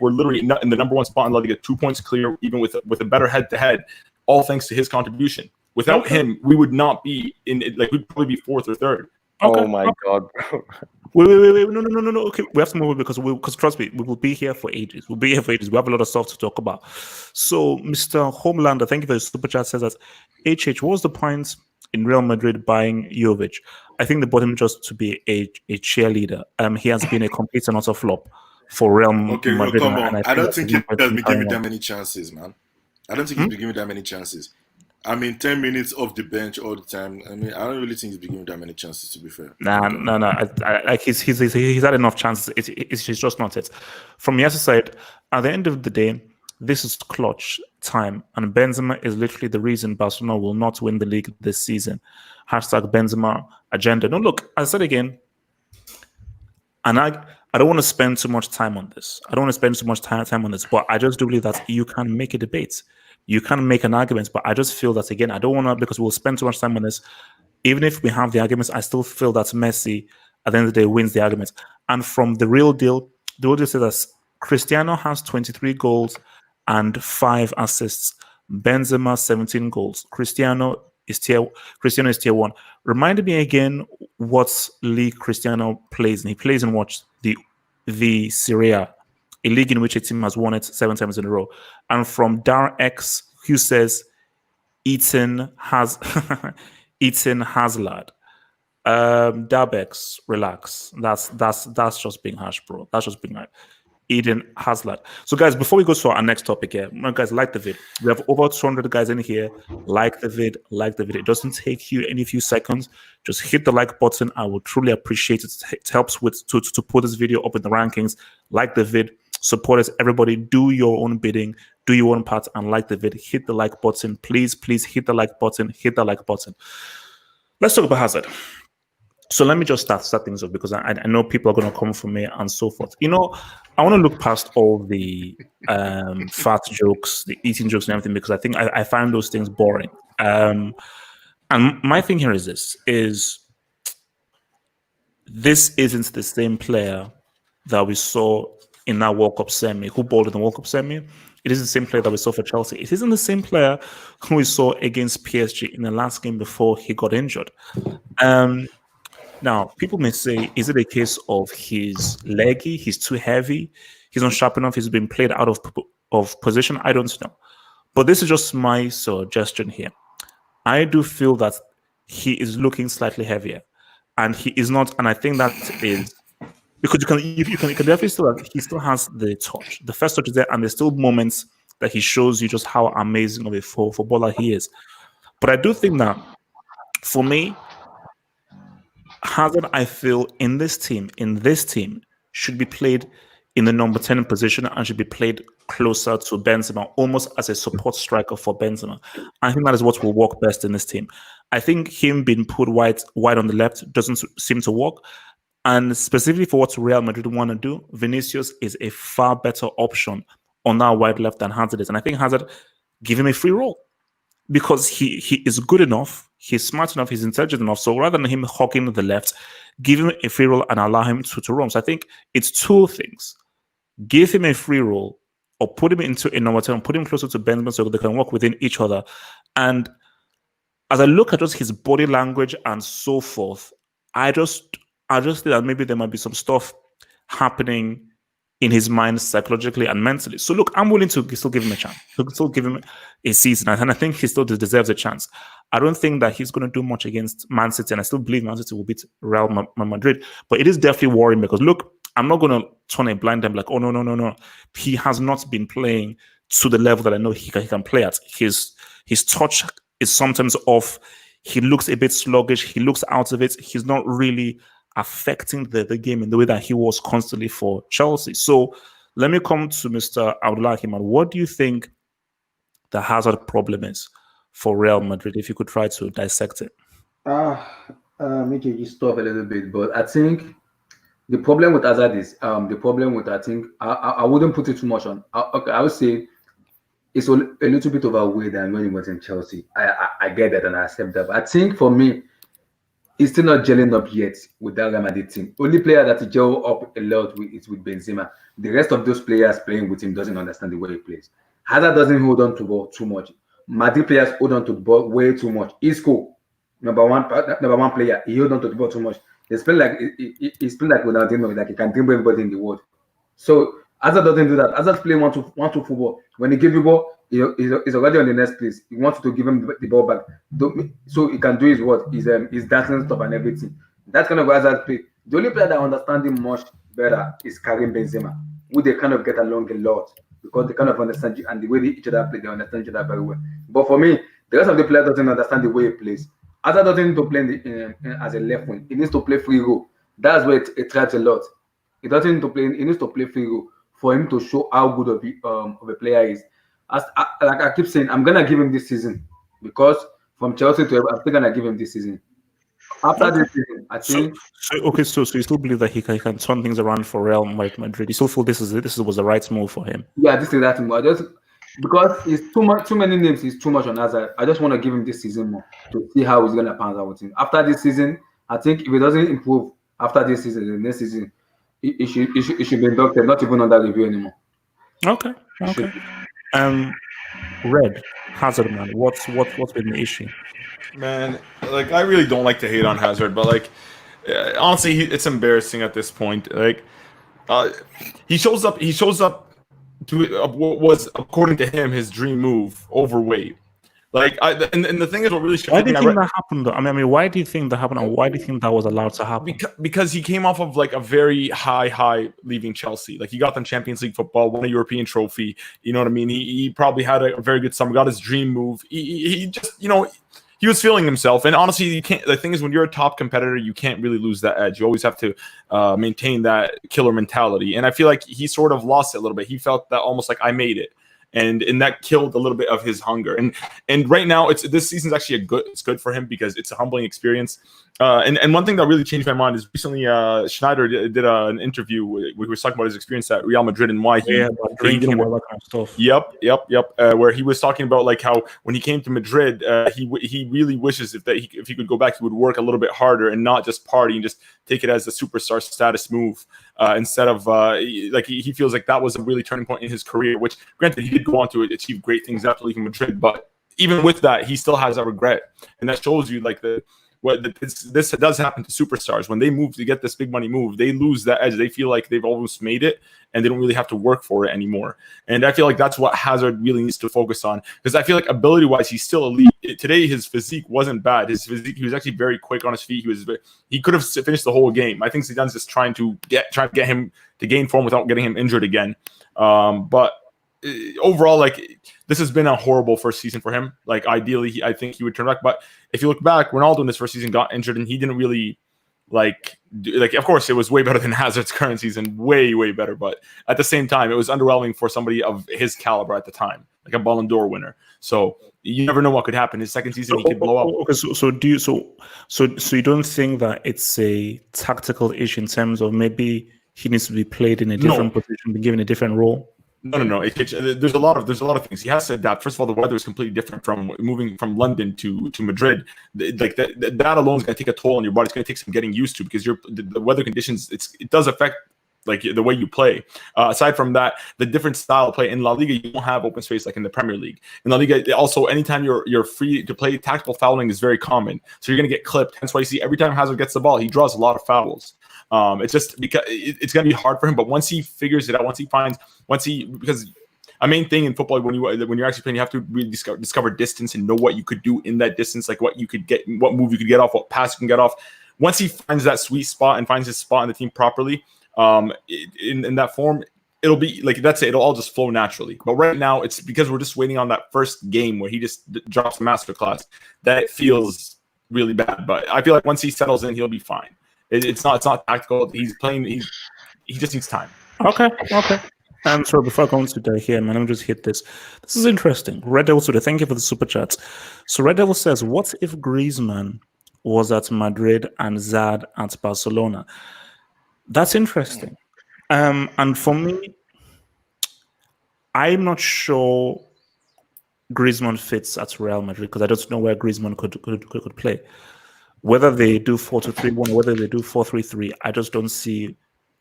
literally in the number 1 spot in La Liga, 2 points clear, even with a better head-to-head, all thanks to his contribution. Without him, we would not be we'd probably be 4th or 3rd. Okay. Oh my God, bro. Wait, no. Okay, we have to move because trust me, we will be here for ages. We have a lot of stuff to talk about. So, Mr. Homelander, thank you for the super chat. Says that HH, what was the point in Real Madrid buying Jovic? I think they bought him just to be a cheerleader. He has been a complete and utter flop for Real Madrid. Okay, come on. I don't think he has been giving that many chances, man. I don't think he's been giving that many chances. 10 minutes off the bench all the time. I don't really think he's been giving that many chances, to be fair. No. He's had enough chances. It's just not it. From the other side, at the end of the day, this is clutch time, and Benzema is literally the reason Barcelona will not win the league this season. #Benzema agenda. No, look, I said again, and I don't want to spend too much time on this. But I just do believe that you can make a debate. You can make an argument, but I just feel that, again, I don't want to, because we'll spend too much time on this. Even if we have the arguments, I still feel that Messi, at the end of the day, wins the argument. And from the real deal says that Cristiano has 23 goals and 5 assists. Benzema 17 goals. Cristiano is tier 1. Remind me again what league Cristiano plays in. He plays in what? The Serie A, a league in which a team has won it 7 times in a row. And from Dar X, who says Eden Hazard. Dabex, relax. That's just being harsh, bro. That's just being harsh. Eden Hazard. So, guys, before we go to our next topic here, guys, like the vid. We have over 200 guys in here. Like the vid, like the vid. It doesn't take you any few seconds. Just hit the like button. I would truly appreciate it. It helps with to put this video up in the rankings. Like the vid, support us. Everybody, do your own bidding, do your own part, and like the vid. Hit the like button, please. Please hit the like button. Hit the like button. Let's talk about Hazard. So let me just start things off because I know people are going to come for me and so forth. You know, I want to look past all the fat jokes, the eating jokes and everything, because I think I find those things boring. And my thing here is this isn't the same player that we saw in that World Cup semi, who balled in the World Cup semi. It is the same player that we saw for Chelsea. It isn't the same player who we saw against PSG in the last game before he got injured. Now, people may say, is it a case of he's leggy, he's too heavy, he's not sharp enough, he's been played out of position? I don't know. But this is just my suggestion here. I do feel that he is looking slightly heavier. And he is not, and I think that is because you can definitely still, he still has the touch. The first touch is there, and there's still moments that he shows you just how amazing of a footballer he is. But I do think that, for me, Hazard, I feel, in this team, should be played in the number 10 position and should be played closer to Benzema, almost as a support striker for Benzema. I think that is what will work best in this team. I think him being put wide on the left doesn't seem to work. And specifically for what Real Madrid want to do, Vinicius is a far better option on that wide left than Hazard is. And I think Hazard, give him a free role, because he is good enough, he's smart enough, he's intelligent enough. So rather than him hogging the left, give him a free role and allow him to roam. So I think it's two things. Give him a free role or put him into a number 10, put him closer to Benzema so they can work within each other. And as I look at just his body language and so forth, I just think that maybe there might be some stuff happening in his mind psychologically and mentally. So look, I'm willing to still give him a chance. Still give him a season, and I think he still deserves a chance. I don't think that he's going to do much against Man City, and I still believe Man City will beat Real Madrid. But it is definitely worrying because look, I'm not going to turn a blind eye like, oh no. He has not been playing to the level that I know he can play at. His touch is sometimes off. He looks a bit sluggish. He looks out of it. He's not really affecting the game in the way that he was constantly for Chelsea. So let me come to Mr. Abdullahiman. What do you think the Hazard problem is for Real Madrid, if you could try to dissect it? Make it stop a little bit, but I think the problem with Hazard is I wouldn't put it too much on. I would say it's a little bit overweight than when he was in Chelsea. I get that and I accept that. But I think for me, he's still not gelling up yet with that Real Madrid team. Only player that he gel up a lot with is with Benzema. The rest of those players playing with him doesn't understand the way he plays. Hazard doesn't hold on to the ball too much. Madrid players hold on to the ball way too much. Isco, number one player, he hold on to the ball too much. He's playing like Ronaldinho, like he can dribble everybody in the world. So Hazard doesn't do that. Hazard's playing one-two football. When he gives you the ball, he's already on the next place. He wants to give him the ball back, so he can do his dancing stuff and everything. That's kind of what Hazard play. The only player that understands him much better is Karim Benzema, who they kind of get along a lot because they kind of understand you, and the way each other play, they understand each other very well. But for me, the rest of the players doesn't understand the way he plays. Hazard doesn't need to play as a left wing. He needs to play free role. That's where it thrives a lot. He doesn't need to play. He needs to play free role for him to show how good of a player he is. Like I keep saying, I'm gonna give him this season because from Chelsea to I'm still gonna give him this season. After this season, I think. So you still believe that he can turn things around for Real Madrid? You still feel this was the right move for him? Yeah, this is that move. Because it's too many names. It's too much on Hazard. I just want to give him this season more to see how he's gonna pan out with him. After this season, I think if he doesn't improve after this season, the next season, it should be inducted, not even under review anymore. Okay. Red Hazard, man. What's been the issue? Man, like I really don't like to hate on Hazard, but like honestly, it's embarrassing at this point. Like he shows up to what was, according to him, his dream move, overweight. Like, and the thing is, what really why do you think that happened? Though? I mean, why do you think that happened, and why do you think that was allowed to happen? Because he came off of like a very high leaving Chelsea. Like, he got them Champions League football, won a European trophy. You know what I mean? He probably had a very good summer, got his dream move. He just, he was feeling himself. And honestly, you can't. The thing is, when you're a top competitor, you can't really lose that edge. You always have to maintain that killer mentality. And I feel like he sort of lost it a little bit. He felt that almost like, I made it. And that killed a little bit of his hunger. And right now, this season's actually it's good for him because it's a humbling experience. And one thing that really changed my mind is recently Schneider did an interview. We were talking about his experience at Real Madrid and why he drinking all that kind of stuff. Yep. Where he was talking about like how when he came to Madrid, he really wishes if he could go back, he would work a little bit harder and not just party and just take it as a superstar status move instead of like he feels like that was a really turning point in his career. Which, granted, he did go on to achieve great things after leaving Madrid, but even with that, he still has that regret, and that shows you like this does happen to superstars when they move to get this big money move. They lose that edge. They feel like they've almost made it, and they don't really have to work for it anymore. And I feel like that's what Hazard really needs to focus on, because I feel like ability-wise, he's still elite. Today, his physique wasn't bad. He was actually very quick on his feet. He could have finished the whole game. I think Zidane's just trying to get him to gain form without getting him injured again. But overall, like, this has been a horrible first season for him. Like, ideally, I think he would turn back. But if you look back, Ronaldo in his first season got injured, and he didn't really of course, it was way better than Hazard's current season, way better. But at the same time, it was underwhelming for somebody of his caliber at the time, like a Ballon d'Or winner. So you never know what could happen. His second season, he could blow up. Okay, so you don't think that it's a tactical issue in terms of maybe he needs to be played in a different position, be given a different role? No. There's a lot of things he has to adapt. First of all, the weather is completely different from moving from London to Madrid. Like that alone is going to take a toll on your body. It's going to take some getting used to, because the weather conditions, it does affect like the way you play. Aside from that, the different style of play in La Liga, you don't have open space like in the Premier League. In La Liga, also, anytime you're free to play, tactical fouling is very common. So you're going to get clipped. Hence why you see every time Hazard gets the ball, he draws a lot of fouls. It's just because it's going to be hard for him. But once he figures it out, because a main thing in football, when you're actually playing, you have to really discover distance and know what you could do in that distance, like what you could get, what move you could get off, what pass you can get off. Once he finds that sweet spot and finds his spot in the team properly, in that form, it'll be like, that's it. It'll all just flow naturally. But right now, it's because we're just waiting on that first game where he just drops a masterclass that it feels really bad. But I feel like once he settles in, he'll be fine. It's not tactical. He's playing. He just needs time. Okay. So before I go into that here, man, let me just hit this. This is interesting. Red Devil Studio, thank you for the super chats. So Red Devil says, what if Griezmann was at Madrid and Zad at Barcelona? That's interesting. And for me, I'm not sure Griezmann fits at Real Madrid, because I don't know where Griezmann could play. Whether they do 4-2-3-1, whether they do 4-3-3, I just don't see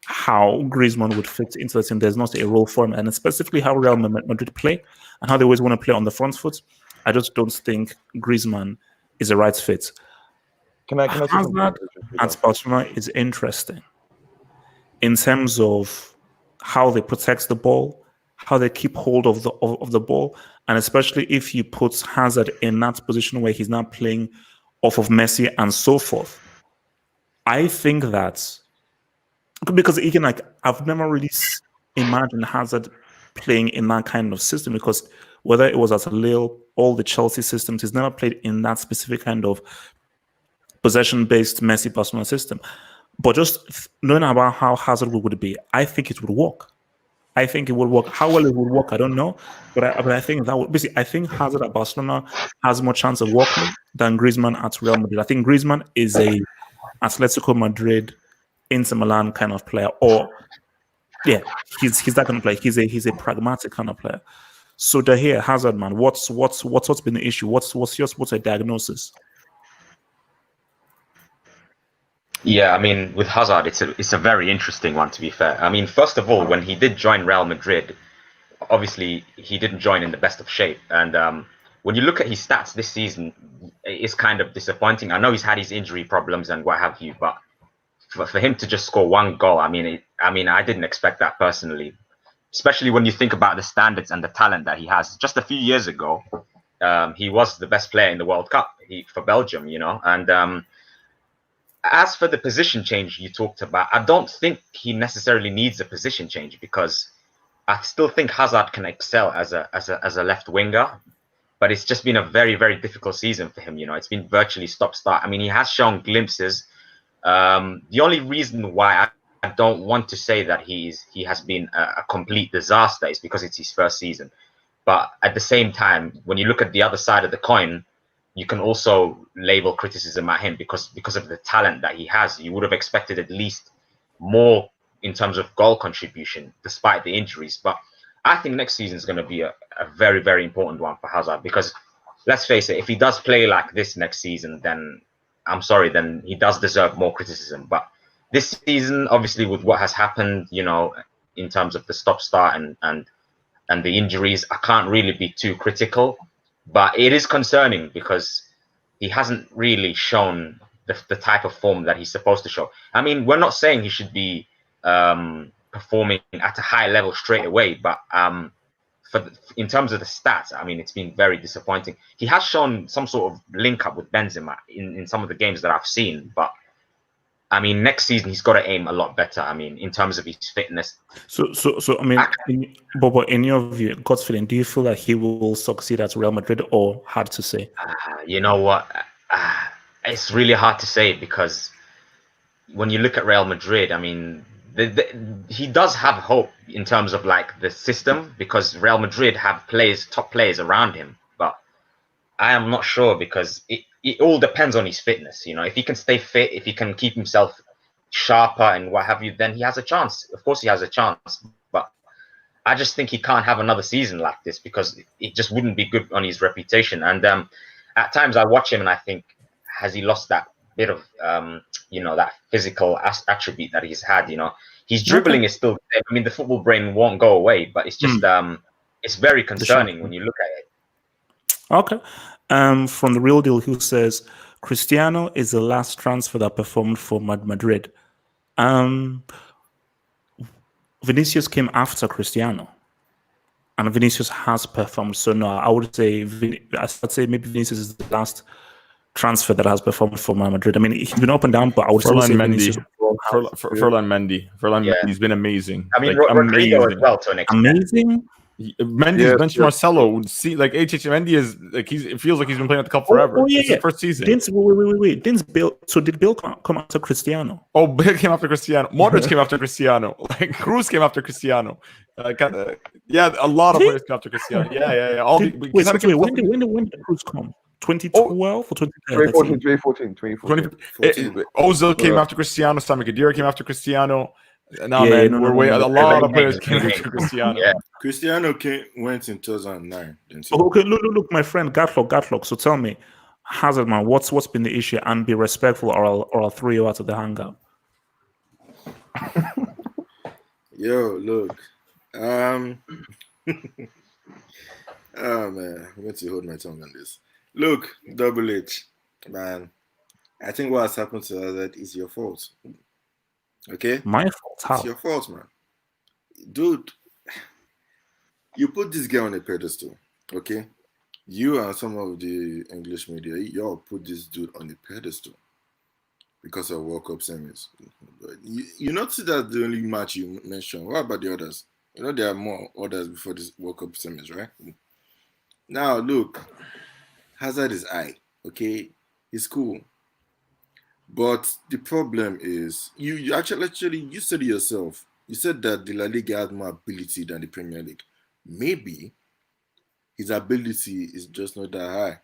how Griezmann would fit into the team. There's not a role for him, and specifically how Real Madrid play and how they always want to play on the front foot. I just don't think Griezmann is a right fit. Can I Hazard at Barcelona is interesting in terms of how they protect the ball, how they keep hold of the ball, and especially if you put Hazard in that position where he's not playing off of Messi and so forth. I think that, because again, like, I've never really imagined Hazard playing in that kind of system, because whether it was at Lille, all the Chelsea systems, he's never played in that specific kind of possession-based Messi Barcelona system. But just knowing about how Hazard would be, I think it would work. I think it would work. How well it would work, I don't know. But I think that would basically, I think Hazard at Barcelona has more chance of working than Griezmann at Real Madrid. I think Griezmann is a Atletico Madrid, Inter Milan kind of player, or he's that kind of player. He's a pragmatic kind of player. So here, Hazard, man, what's been the issue? What's your diagnosis? Yeah, I mean, with Hazard, it's a very interesting one, to be fair. I mean, first of all, when he did join Real Madrid, obviously he didn't join in the best of shape. And when you look at his stats this season, it's kind of disappointing. I know he's had his injury problems and what have you, but for him to just score one goal, I mean, I didn't expect that personally, especially when you think about the standards and the talent that he has. Just a few years ago, he was the best player in the World Cup for Belgium, you know. And as for the position change you talked about, I don't think he necessarily needs a position change, because I still think Hazard can excel as a left winger. But it's just been a very, very difficult season for him. You know, it's been virtually stop-start. I mean, he has shown glimpses. The only reason why I don't want to say that he has been a complete disaster is because it's his first season. But at the same time, when you look at the other side of the coin, you can also label criticism at him because of the talent that he has. You would have expected at least more in terms of goal contribution, despite the injuries. But I think next season is going to be a very, very important one for Hazard, because let's face it, if he does play like this next season, then I'm sorry, then he does deserve more criticism. But this season, obviously, with what has happened, you know, in terms of the stop-start and the injuries, I can't really be too critical. But it is concerning because he hasn't really shown the type of form that he's supposed to show. I mean, we're not saying he should be performing at a high level straight away, but in terms of the stats, I mean, it's been very disappointing. He has shown some sort of link up with Benzema in some of the games that I've seen, but I mean, next season he's got to aim a lot better. I mean, in terms of his fitness. So I mean, but in your view, God's feeling, do you feel that he will succeed at Real Madrid, or hard to say? You know what? It's really hard to say, because when you look at Real Madrid, I mean, he does have hope in terms of like the system, because Real Madrid have top players around him. But I am not sure, because it all depends on his fitness. You know, if he can stay fit, if he can keep himself sharper and what have you, then he has a chance. Of course, he has a chance. But I just think he can't have another season like this, because it just wouldn't be good on his reputation. And at times I watch him and I think, has he lost that bit of you know, that physical attribute that he's had? You know, his dribbling is still there. I mean, the football brain won't go away, but it's just it's very concerning when you look at it. Okay. From the Real Deal, who says Cristiano is the last transfer that performed for Madrid. Vinicius came after Cristiano, and Vinicius has performed. So no, I would say I'd say maybe Vinicius is the last transfer that has performed for Madrid. I mean, he's been up and down, but I would still say Vinicius. Furlan Mendy. Mendy's been amazing. I mean, like, Rodrigo amazing. as well to an extent. Amazing. Mendy's bench Marcelo. See, like Mendy is like it feels like he's been playing at the club forever. It's his first season. Wait. Did Bill come after Cristiano? Oh, Bill came after Cristiano. Modric came after Cristiano. Like Cruz came after Cristiano. Yeah, a lot of players came after Cristiano. Yeah. When did Cruz come? 2012 or 2013? 2014. Ozil came after Cristiano. Sami Khedira came after Cristiano. A lot of players came after Cristiano. Yeah. Cristiano went in 2009. Okay, look, my friend Gatlock. So tell me, Hazard, man, what's been the issue? And be respectful, or I'll throw you out of the hangout. Yo, look. Oh man, I'm going to hold my tongue on this. Look, Double H, man. I think what has happened to Hazard is your fault. Okay? My fault? How? It's your fault, man. Dude, you put this guy on a pedestal, okay? You and some of the English media, y'all put this dude on a pedestal because of World Cup semis. You notice that's the only match you mentioned. What about the others? You know there are more others before this World Cup semis, right? Now, look, Hazard is high, okay? He's cool. But the problem is, you actually you said it yourself. You said that the La Liga has more ability than the Premier League. Maybe his ability is just not that high.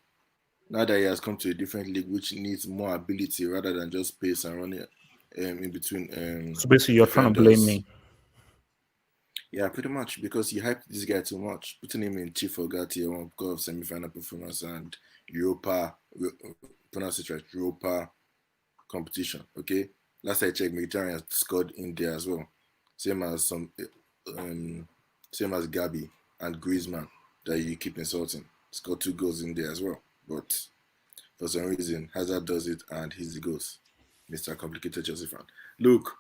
Now that he has come to a different league, which needs more ability rather than just pace and running in between. So basically, you're trying to blame me. Yeah, pretty much, because you hyped this guy too much, putting him in Chief Ogati one because of semi-final performance and Europa competition. Okay, last I checked, Mkhitaryan scored in there as well, same as Gabi and Griezmann that you keep insulting. Scored 2 goals in there as well, but for some reason Hazard does it and he's the ghost, Mr. Complicated Chelsea fan. Look,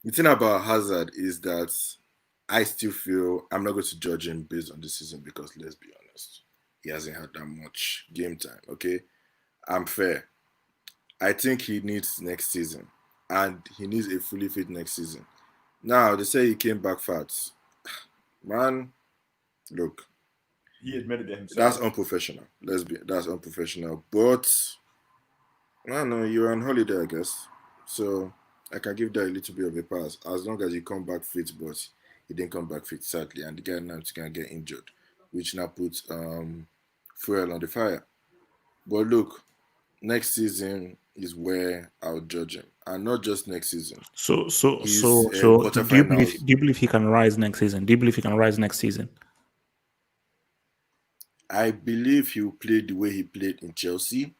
the thing about Hazard is that I still feel I'm not going to judge him based on this season, because let's be honest, he hasn't had that much game time. Okay, I'm fair. I think he needs next season, and he needs a fully fit next season. Now they say he came back fat. Man, look, He admitted it himself. that's unprofessional. That's unprofessional. But I don't know, you're on holiday, I guess. So I can give that a little bit of a pass as long as you come back fit. But he didn't come back fit, sadly, and the guy now is gonna get injured, which now puts fuel on the fire. But look, next season is where I'll judge him, and not just next season. So He's, do you quarterfinals. believe he can rise next season? Do you believe he can rise next season? I believe he will play the way he played in Chelsea.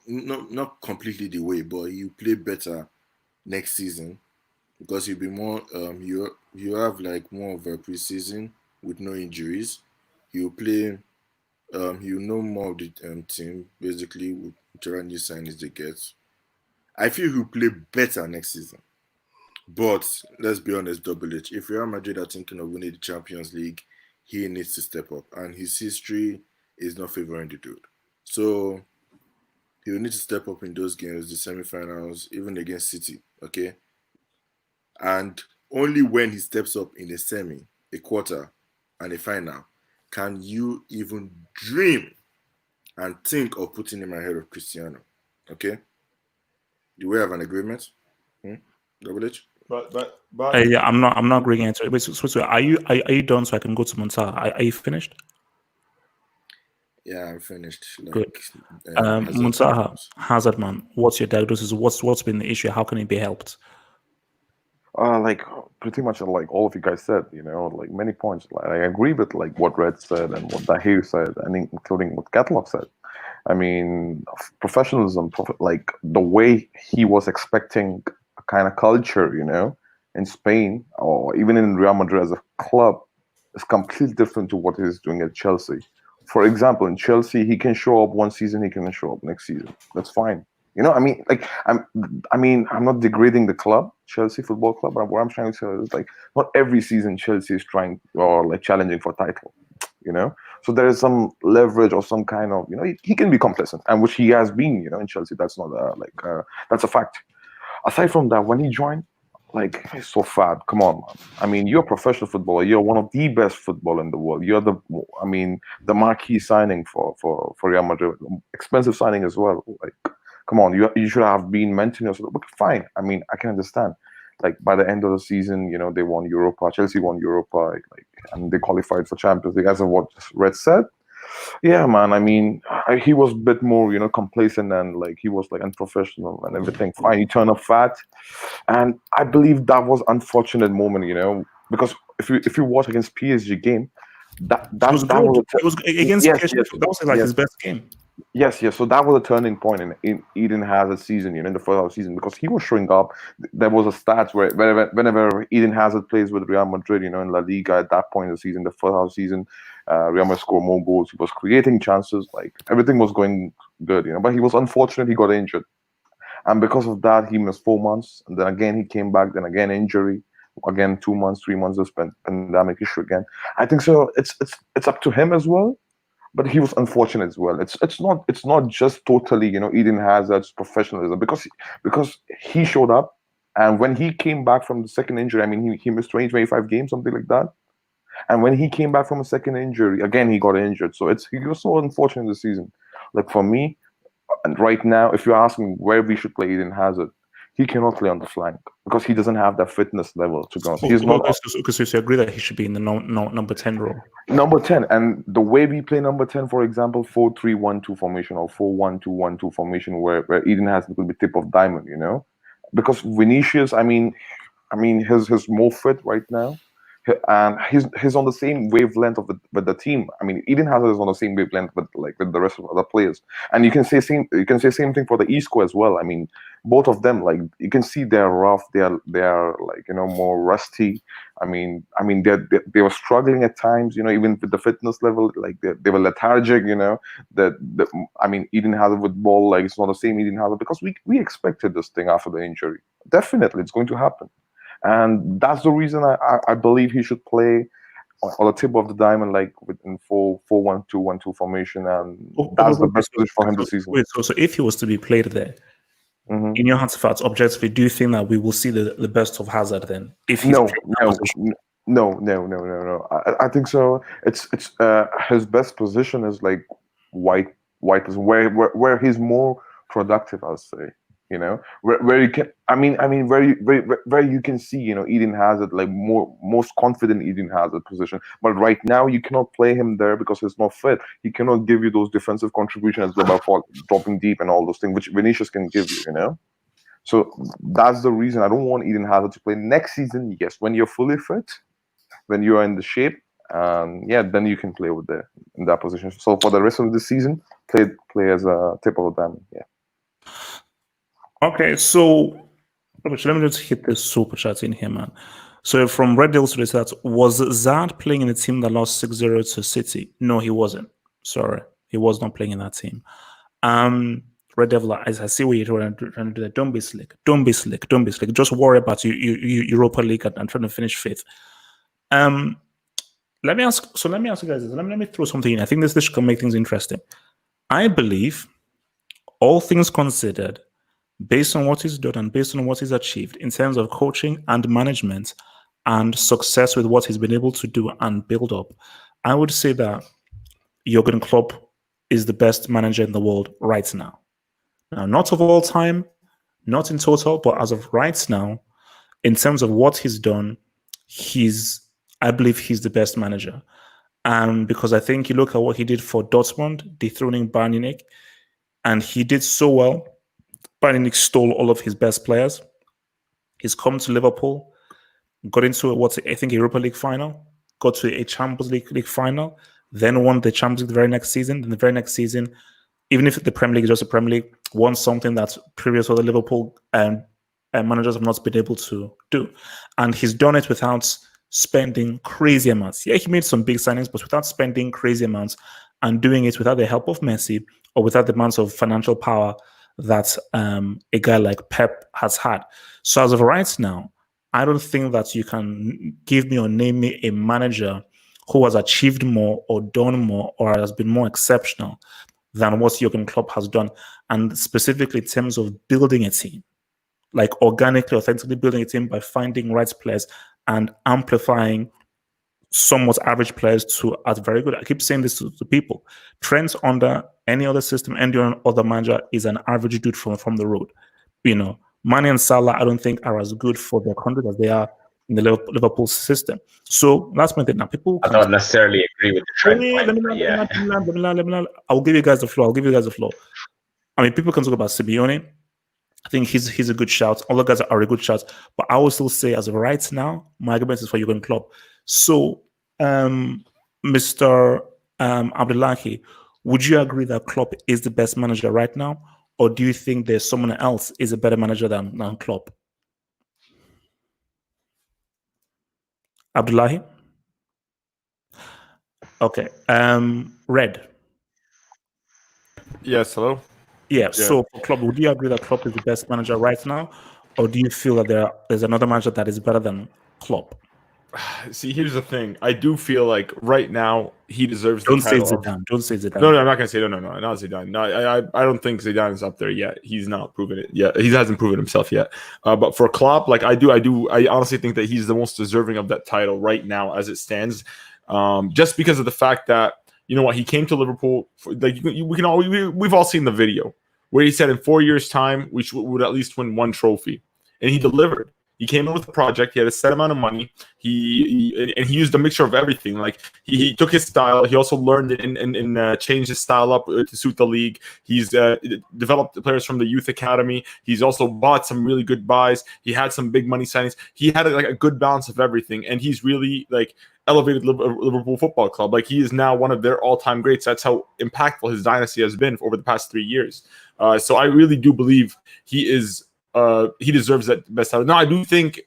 Not completely the way, but he'll play better next season because he'll be more. You have like more of a preseason with no injuries. He'll play. He'll know more of the team basically with whichever new signings they get. I feel he'll play better next season. But let's be honest, Double H. If Real Madrid are thinking of winning the Champions League, he needs to step up, and his history is not favoring the dude. So he'll need to step up in those games, the semi-finals, even against City, okay? And only when he steps up in a semi, a quarter, and a final, can you even dream and think of putting him ahead of Cristiano, okay? Do we have an agreement? Double H? But Yeah, I'm not agreeing to it. Wait, so are you done so I can go to Monza? Are you finished? Yeah, I'm finished. Good. Hazard Monza, problems. Hazard, man. What's your diagnosis? What's been the issue? How can it be helped? Like pretty much like all of you guys said, like many points. Like, I agree with like what Red said and what Dahir said, and including what Catalog said. I mean, professionalism, like the way he was expecting a kind of culture, in Spain or even in Real Madrid as a club, is completely different to what he's doing at Chelsea. For example, in Chelsea, he can show up one season, he can show up next season. That's fine. I mean, like I'm not degrading the club, Chelsea Football Club, but what I'm trying to say is like not every season Chelsea is trying or like challenging for title. So there is some leverage or some kind of he can be complacent, and which he has been in Chelsea. That's not that's a fact. Aside from that, when he joined, like, it's so fat. Come on, man. I mean, you're a professional footballer. You're one of the best football in the world. You're the marquee signing for Real Madrid. Expensive signing as well. Like, come on, you should have been mentoring yourself. But fine. I mean, I can understand. Like, by the end of the season, they won Europa. Chelsea won Europa, and they qualified for Champions League, as of what Red said. Yeah, man. I mean, he was a bit more, complacent, and like he was like unprofessional and everything. Fine, he turned up fat, and I believe that was unfortunate moment, because if you watch against PSG game, that was against yes, PSG. yes, That was like yes. his best game. Yes. So that was a turning point in Eden Hazard's season, in the first half season, because he was showing up. There was a stats where whenever Eden Hazard plays with Real Madrid, in La Liga at that point in the season, the first half season, Real Madrid scored more goals. He was creating chances. Like, everything was going good, But he was unfortunate. He got injured, and because of that, he missed 4 months. And then again, he came back. Then again, injury. Again, 2 months, 3 months of pandemic issue again. I think so. It's up to him as well. But he was unfortunate as well. It's not just totally Eden Hazard's professionalism, because he showed up, and when he came back from the second injury, I mean he missed 25 games, something like that. And when he came back from a second injury, again he got injured. So he was so unfortunate this season. Like, for me, and right now, if you ask me where we should play Eden Hazard, he cannot play on the flank because he doesn't have that fitness level to go. He's not. So you agree that he should be in the number 10 role? Number 10, and the way we play number 10, for example, 4-3-1-2 formation or 4-1-2-1-2 formation, where Eden has a little bit tip of diamond, because Vinicius, I mean, he's more fit right now, and he's on the same wavelength with the team. I mean, Eden Hazard is on the same wavelength with the rest of the other players, and you can say same thing for the Isco as well. I mean, both of them, like, you can see they're rough, they are like more rusty. I mean they were struggling at times, even with the fitness level, like they were lethargic. I mean, Eden Hazard with ball, like, it's not the same Eden Hazard, because we expected this thing after the injury. Definitely, it's going to happen. And that's the reason I believe he should play on the tip of the diamond, like within 4-1-2-1-2 formation, and that's the best position for him this season. Wait, so if he was to be played there, in your hands, facts, objectively, do you think that we will see the best of Hazard then? If he's No. I think so. It's his best position is like white position, where he's more productive, I'll say. You know, where you can, where you can see, you know, Eden Hazard, like most confident Eden Hazard position. But right now you cannot play him there because he's not fit. He cannot give you those defensive contributions about dropping deep and all those things, which Vinicius can give you, you know. So that's the reason I don't want Eden Hazard to play next season. Yes, when you're fully fit, when you are in the shape, then you can play in that position. So for the rest of the season, play as a tip of the diamond. Yeah. Okay, so let me just hit this super chat in here, man. So from Red Devils to the stats, was Zad playing in the team that lost 6-0 to City? No, he wasn't. Sorry, he was not playing in that team. Red Devil, I see what you're trying to do. Don't be slick. Don't be slick. Just worry about Europa League and trying to finish fifth. Let me ask you guys this. Let me throw something in. I think this can make things interesting. I believe, all things considered, based on what he's done and based on what he's achieved in terms of coaching and management and success with what he's been able to do and build up, I would say that Jurgen Klopp is the best manager in the world right now. Now, not of all time, not in total, but as of right now, in terms of what he's done, I believe he's the best manager. Because I think you look at what he did for Dortmund, dethroning Bayern Munich, and he did so well. Bayern Munich stole all of his best players. He's come to Liverpool, got into a Europa League final, got to a Champions League final, then won the Champions League the very next season. Then the very next season, even if the Premier League is just a Premier League, won something that previous other Liverpool managers have not been able to do. And he's done it without spending crazy amounts. Yeah, he made some big signings, but without spending crazy amounts and doing it without the help of Messi or without the amounts of financial power that a guy like Pep has had. So as of right now, I don't think that you can give me or name me a manager who has achieved more or done more or has been more exceptional than what Jurgen Klopp has done. And specifically in terms of building a team, like organically, authentically building a team by finding right players and amplifying somewhat average players to as very good. I keep saying this to people. Trent under any other system, any other manager is an average dude from the road. You know, Mane and Salah, I don't think are as good for their country as they are in the Liverpool system. So that's my thing. Now, people I don't necessarily agree with the trend. I'll give you guys the floor. I mean, people can talk about Simeone. I think he's a good shout. All the guys are a good shout. But I will still say, as of right now, my argument is for Jurgen Klopp. So, Mr. Abdullahi, would you agree that Klopp is the best manager right now? Or do you think there's someone else is a better manager than Klopp? Abdullahi? Okay. Red. Yes, hello? Yeah, so for Klopp, would you agree that Klopp is the best manager right now? Or do you feel that there's another manager that is better than Klopp? See, here's the thing. I do feel like right now he deserves Don't the say title. Zidane. Don't say Zidane. No, I'm not gonna say no, not Zidane. No, I don't think Zidane is up there yet. He's not proven it yet. He hasn't proven himself yet. But for Klopp, like I honestly think that he's the most deserving of that title right now as it stands. Just because of the fact that, you know what, he came to Liverpool. We've all seen the video where he said in 4 years' time we would at least win one trophy, and he delivered. He came in with a project. He had a set amount of money. He used a mixture of everything. Like he took his style. He also learned it and changed his style up to suit the league. He's developed players from the youth academy. He's also bought some really good buys. He had some big money signings. He had a good balance of everything, and he's really elevated Liverpool Football Club. Like he is now one of their all-time greats. That's how impactful his dynasty has been over the past 3 years. So I really do believe he deserves that best title. No, I do think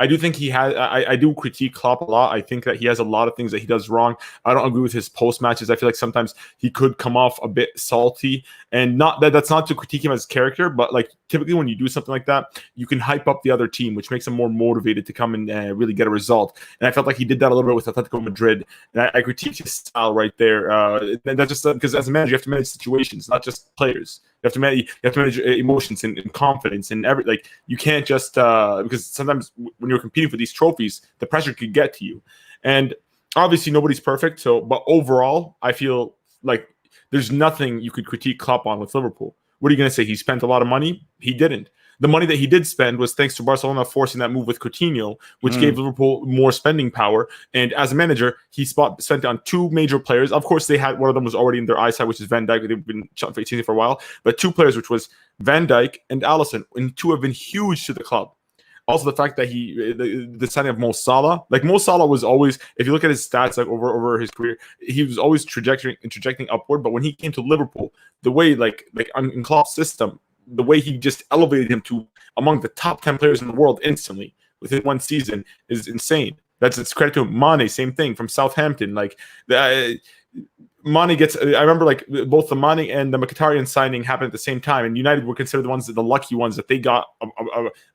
I do think he has. I do critique Klopp a lot. I think that he has a lot of things that he does wrong. I don't agree with his post matches. I feel like sometimes he could come off a bit salty, and not that's not to critique him as a character, but like typically when you do something like that, you can hype up the other team, which makes them more motivated to come and really get a result. And I felt like he did that a little bit with Atletico Madrid, and I critique his style right there. And that's just because as a manager, you have to manage situations, not just players. You have to manage emotions and confidence and every like you can't just because sometimes when you're competing for these trophies, the pressure could get to you. And obviously nobody's perfect. So, but overall, I feel like there's nothing you could critique Klopp on with Liverpool. What are you going to say? He spent a lot of money? He didn't. The money that he did spend was thanks to Barcelona forcing that move with Coutinho, which gave Liverpool more spending power. And as a manager, he spent on two major players. Of course, they had one of them was already in their eyesight, which is Van Dijk. They've been chasing for a while, but two players, which was Van Dijk and Alisson, and two have been huge to the club. Also, the fact that the signing of Mo Salah, like Mo Salah was always, if you look at his stats, like over his career, he was always trajecting upward. But when he came to Liverpool, the way like in Klopp's system, the way he just elevated him to among the top 10 players in the world instantly within one season is insane. It's credit to Mane, same thing from Southampton. Like Mane gets, I remember like both the Mane and the Mkhitaryan signing happened at the same time, and United were considered the lucky ones that they got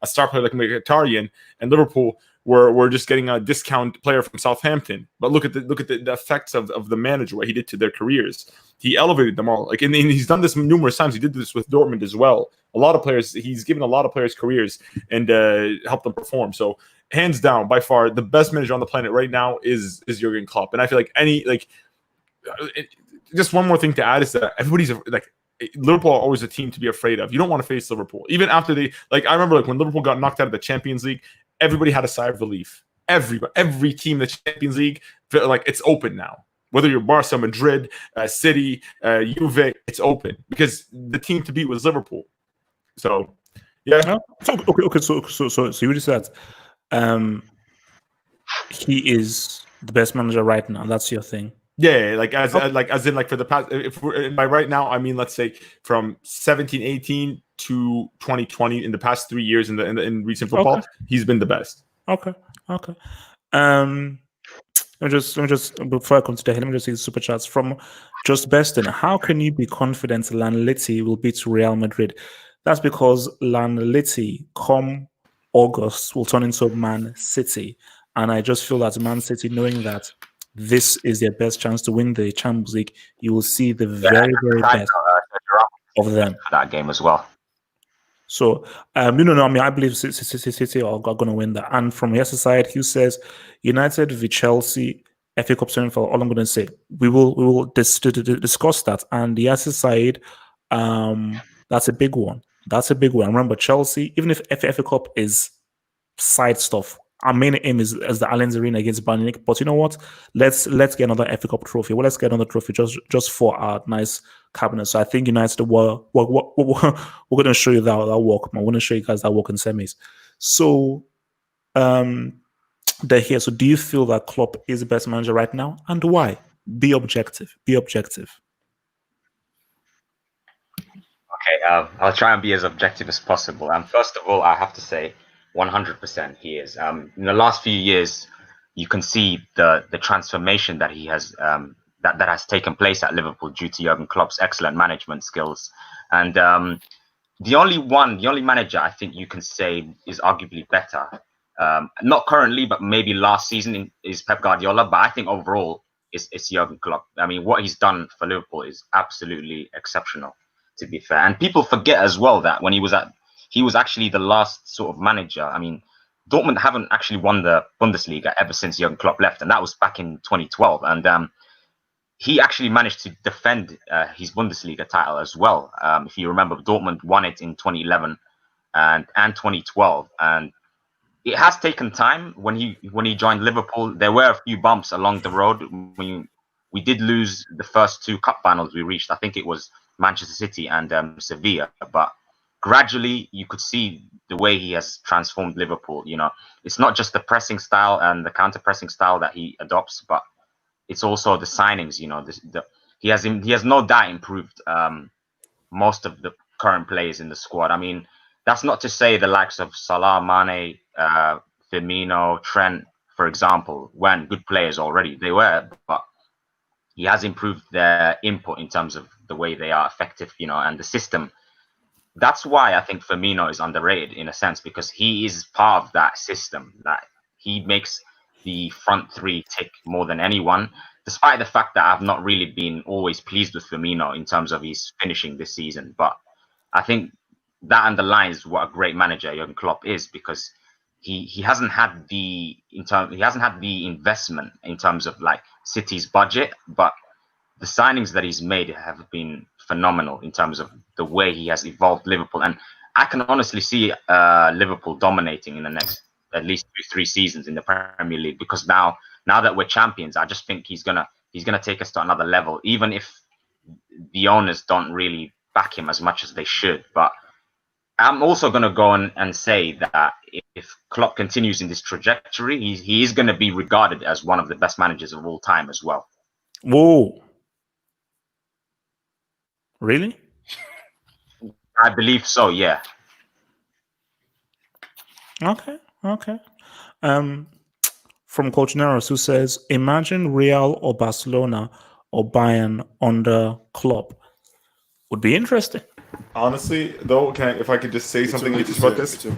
a star player like Mkhitaryan, and Liverpool were just getting a discount player from Southampton. But look at the effects of the manager, what he did to their careers. He elevated them all. Like, and he's done this numerous times. He did this with Dortmund as well. A lot of players, he's given a lot of players careers and helped them perform. So, hands down, by far, the best manager on the planet right now is Jurgen Klopp. And I feel like just one more thing to add is that everybody's like, Liverpool are always a team to be afraid of. You don't want to face Liverpool. Even after I remember like when Liverpool got knocked out of the Champions League, everybody had a sigh of relief. Every team in the Champions League, like it's open now. Whether you're Barca, Madrid, City, Juve, it's open because the team to beat was Liverpool. So, yeah. So you would say that he is the best manager right now. That's your thing. Yeah, as in for the past. If we're, by right now, I mean let's say from 17-18 to 2020 in the past 3 years in recent football, he's been the best. Okay. Let me just before I come to that, let me just see the super chats from Just Beston. How can you be confident Lanliti will beat Real Madrid? That's because Lanliti come August will turn into Man City, and I just feel that Man City, knowing that this is their best chance to win the Champions League, you will see the very best of them. That game as well. So, I mean, I believe City are going to win that. And from the other side, Hugh says, United v Chelsea, FA Cup semi-final. All I'm going to say, we will discuss that. And the other side, that's a big one. Remember, Chelsea, even if FA Cup is side stuff, our main aim is as the Allianz Arena against Bayern Munich. But you know what? Let's get another FA Cup trophy. Well, let's get another trophy just for our nice cabinet. So I think United we're going to show you that work. I'm going to show you guys that work in semis. So they're here. So do you feel that Klopp is the best manager right now, and why? Be objective. Okay, I'll try and be as objective as possible. First of all, I have to say 100% he is. In the last few years, you can see the transformation that he has that has taken place at Liverpool due to Jurgen Klopp's excellent management skills. And the only manager I think you can say is arguably better, not currently, but maybe last season is Pep Guardiola. But I think overall it's Jurgen Klopp. I mean, what he's done for Liverpool is absolutely exceptional, to be fair. And people forget as well that when he was actually the last sort of manager. I mean, Dortmund haven't actually won the Bundesliga ever since Jurgen Klopp left, and that was back in 2012. And he actually managed to defend his Bundesliga title as well. If you remember, Dortmund won it in 2011 and 2012. And it has taken time. When he joined Liverpool, there were a few bumps along the road. We did lose the first two cup finals we reached. I think it was Manchester City and Sevilla. But gradually, you could see the way he has transformed Liverpool. You know, it's not just the pressing style and the counter-pressing style that he adopts, but it's also the signings. You know, he has no doubt improved most of the current players in the squad. I mean, that's not to say the likes of Salah, Mane, Firmino, Trent, for example, weren't good players already. They were, but he has improved their input in terms of the way they are effective, and the system. That's why I think Firmino is underrated in a sense, because he is part of that system. That he makes the front three tick more than anyone, despite the fact that I've not really been always pleased with Firmino in terms of his finishing this season. But I think that underlines what a great manager Jurgen Klopp is, because he hasn't had the investment in terms of like City's budget, but the signings that he's made have been phenomenal in terms of the way he has evolved Liverpool. And I can honestly see Liverpool dominating in the next at least 2-3 seasons in the Premier League, because now that we're champions, I just think he's gonna take us to another level, even if the owners don't really back him as much as they should. But I'm also going to go on and say that if Klopp continues in this trajectory, he is going to be regarded as one of the best managers of all time as well. Whoa. Really? I believe so, yeah. Okay. From Coach Neros, who says, imagine Real or Barcelona or Bayern under Klopp. Would be interesting. Honestly, though, if I could just say something will be about the this? same.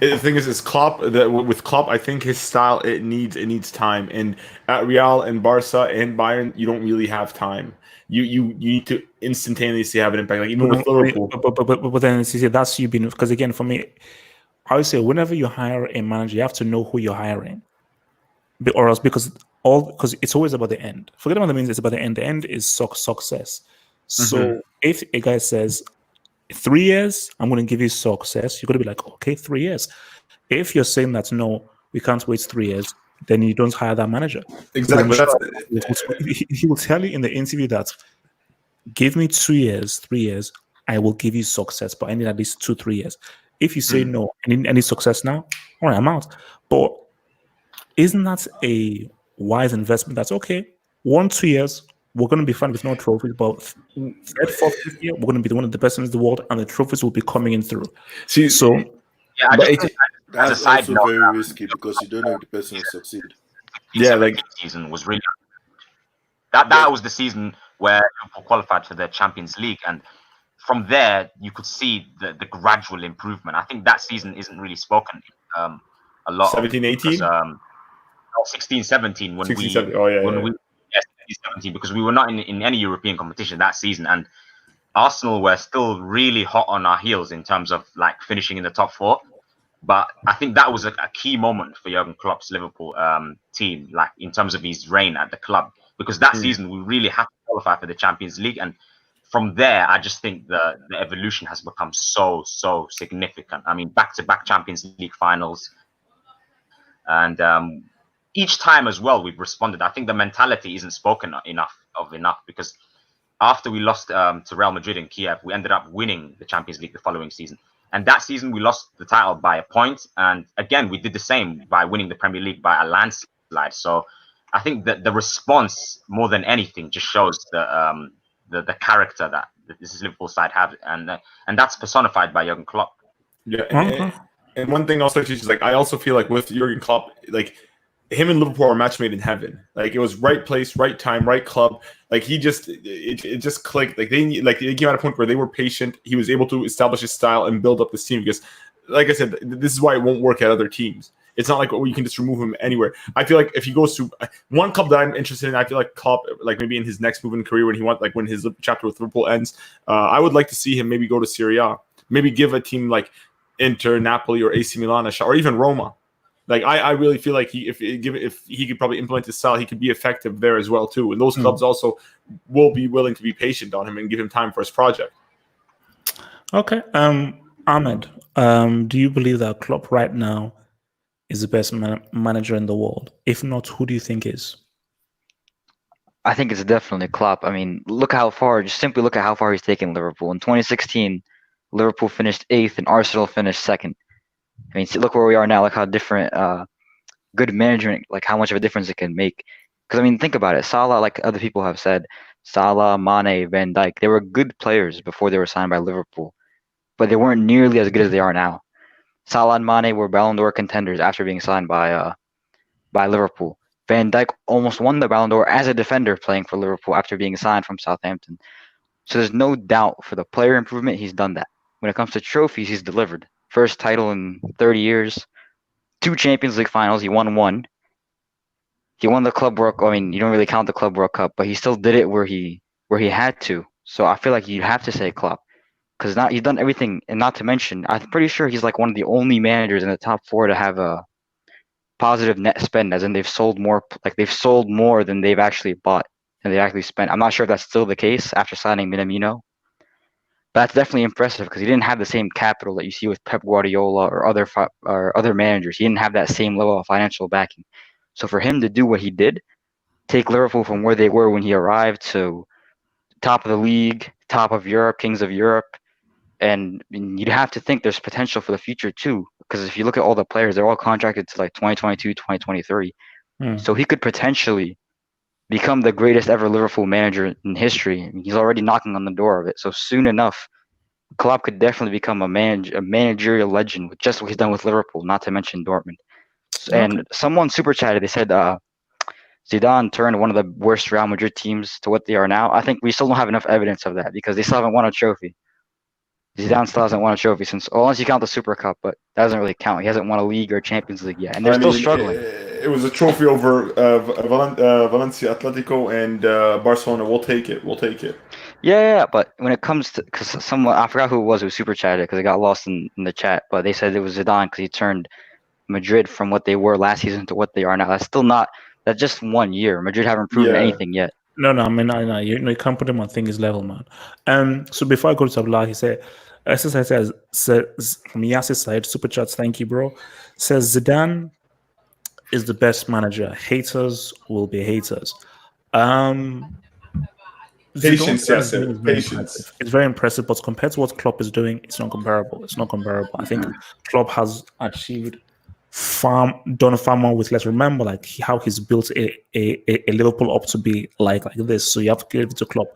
The thing is Klopp. With Klopp, I think his style it needs time. And at Real and Barca and Bayern, you don't really have time. You need to instantaneously have an impact. Like even with Liverpool. But then that's you being, because again, for me, I would say whenever you hire a manager, you have to know who you're hiring, or else because it's always about the end. Forget about the means. It's about the end. The end is success. So if a guy says 3 years, I'm going to give you success, you're going to be like, okay, 3 years. If you're saying that no, we can't wait 3 years, then you don't hire that manager. Exactly. He will tell you in the interview that give me 2 years, 3 years, I will give you success, but I need at least 2-3 years. If you say no, I need success now, all right, I'm out. But isn't that a wise investment? That's okay. 1-2 years, we're going to be fine with no trophies, but third, fourth, fifth year, we're going to be one of the best in the world, and the trophies will be coming in through. Yeah, That's also very risky because you don't know if the person will succeed. Season was really that was the season where Liverpool qualified for the Champions League, and from there you could see the gradual improvement. I think that season isn't really spoken a lot. 17-18, 16-17 when 16-17. we 17, because we were not in any European competition that season, and Arsenal were still really hot on our heels in terms of like finishing in the top 4. But I think that was a key moment for Jurgen Klopp's Liverpool team, like in terms of his reign at the club, because that season we really had to qualify for the Champions League, and from there I just think the evolution has become so significant. I mean, back-to-back Champions League finals, and each time as well we've responded. I think the mentality isn't spoken enough, because after we lost to Real Madrid in Kiev, we ended up winning the Champions League the following season. And that season we lost the title by a point. And again, we did the same by winning the Premier League by a landslide. So I think that the response, more than anything, just shows the character that this Liverpool side have, and that's personified by Jurgen Klopp. Yeah, and one thing also is like I also feel like with Jurgen Klopp, like him and Liverpool are a match made in heaven. Like it was right place, right time, right club. Like it just clicked. Like they came at a point where they were patient. He was able to establish his style and build up this team, because, like I said, this is why it won't work at other teams. It's not like you can just remove him anywhere. I feel like if he goes to one club that I'm interested in, I feel like Klopp, like maybe in his next move in career when his chapter with Liverpool ends, I would like to see him maybe go to Serie A. Maybe give a team like Inter, Napoli, or AC Milan a shot, or even Roma. Like I really feel like if he could probably implement his style, he could be effective there as well too. And those clubs also will be willing to be patient on him and give him time for his project. Okay, Ahmed, do you believe that Klopp right now is the best manager in the world? If not, who do you think is? I think it's definitely Klopp. I mean, just simply look at how far he's taken Liverpool. In 2016, Liverpool finished 8th and Arsenal finished 2nd. I mean, look where we are now, like how different good management, like how much of a difference it can make. Because, I mean, think about it. Salah, like other people have said, Salah, Mane, Van Dijk, they were good players before they were signed by Liverpool, but they weren't nearly as good as they are now. Salah and Mane were Ballon d'Or contenders after being signed by Liverpool. Van Dijk almost won the Ballon d'Or as a defender playing for Liverpool after being signed from Southampton. So there's no doubt for the player improvement, he's done that. When it comes to trophies, he's delivered. First title in 30 years, 2 Champions League finals, he won 1. He won the Club World Cup. I mean, you don't really count the Club World Cup, but he still did it where he had to. So I feel like you have to say Klopp. Because he's done everything, and not to mention, I'm pretty sure he's like one of the only managers in the top 4 to have a positive net spend, as in they've sold more than they've actually bought and they actually spent. I'm not sure if that's still the case after signing Minamino, but that's definitely impressive because he didn't have the same capital that you see with Pep Guardiola or other managers. He didn't have that same level of financial backing. So for him to do what he did, take Liverpool from where they were when he arrived to top of the league, top of Europe, kings of Europe, and you'd have to think there's potential for the future too, because if you look at all the players, they're all contracted to like 2022, 2023. So he could potentially become the greatest ever Liverpool manager in history. I mean, he's already knocking on the door of it. So soon enough, Klopp could definitely become a managerial legend with just what he's done with Liverpool, not to mention Dortmund. And someone super chatted, they said Zidane turned one of the worst Real Madrid teams to what they are now. I think we still don't have enough evidence of that because they still haven't won a trophy. Zidane still hasn't won a trophy unless you count the Super Cup, but that doesn't really count. He hasn't won a league or Champions League yet, and they're still struggling. It was a trophy over Valencia, Atletico, and Barcelona. We'll take it. Yeah, but when it comes to, because someone, I forgot who it was super chatted because it got lost in the chat, but they said it was Zidane because he turned Madrid from what they were last season to what they are now. That's still not. That's just 1 year. Madrid haven't proven anything yet. No, I mean, no, you can't put him on his level, man. So before I go to Abdullah, he said, says from Yasser side, super chats, thank you, bro. Says Zidane is the best manager. Haters will be haters. Patience, Yasser. Patience. It's very impressive, but compared to what Klopp is doing, it's not comparable. I think Klopp has achieved done far more with less. Remember, like how he's built a Liverpool up to be like this. So you have to give it to Klopp.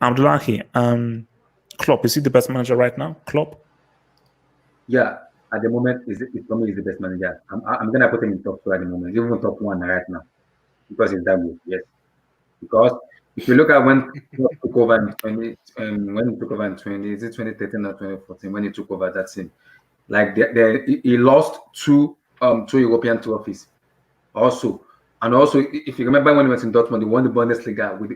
Abdullahi, Klopp, is he the best manager right now? Klopp? Yeah, at the moment, for me, he's the best manager. I'm gonna put him in top 2 at the moment, even top 1 right now, because he's that good. Yes, because if you look at when Klopp took over in 2013 or 2014, when he took over that team, like he lost 2 European trophies, also, and also if you remember when he was in Dortmund, he won the Bundesliga with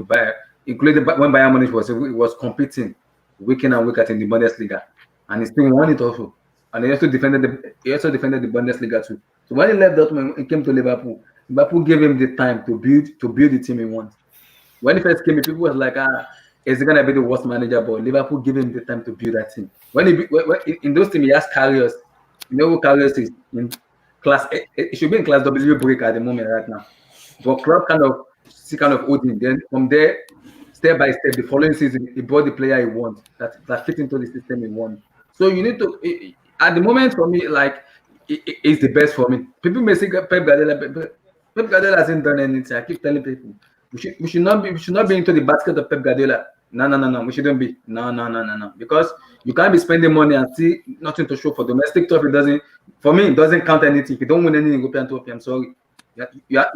Bayern, including when Bayern Munich was competing week in and week out in the Bundesliga, and he still won it also. And he also defended the Bundesliga too. So when he left Dortmund, he came to Liverpool. Liverpool gave him the time to build the team he wants. When he first came, people was like, is he gonna be the worst manager? But Liverpool gave him the time to build that team. When in those teams, he has Karius. You know who Karius is in class? It should be in class W break at the moment right now. But Klopp kind of owed him. Then from there, step by step, the following season, he brought the player he wants that fit into the system he wants. So you need to, at the moment for me, like it's the best for me. People may say Pep Guardiola. Pep Guardiola hasn't done anything. I keep telling people we should not be into the basket of Pep Guardiola. No. We shouldn't be. No. Because you can't be spending money and see nothing to show for domestic stuff. It doesn't count anything. If you don't win any European trophy, I'm sorry. You're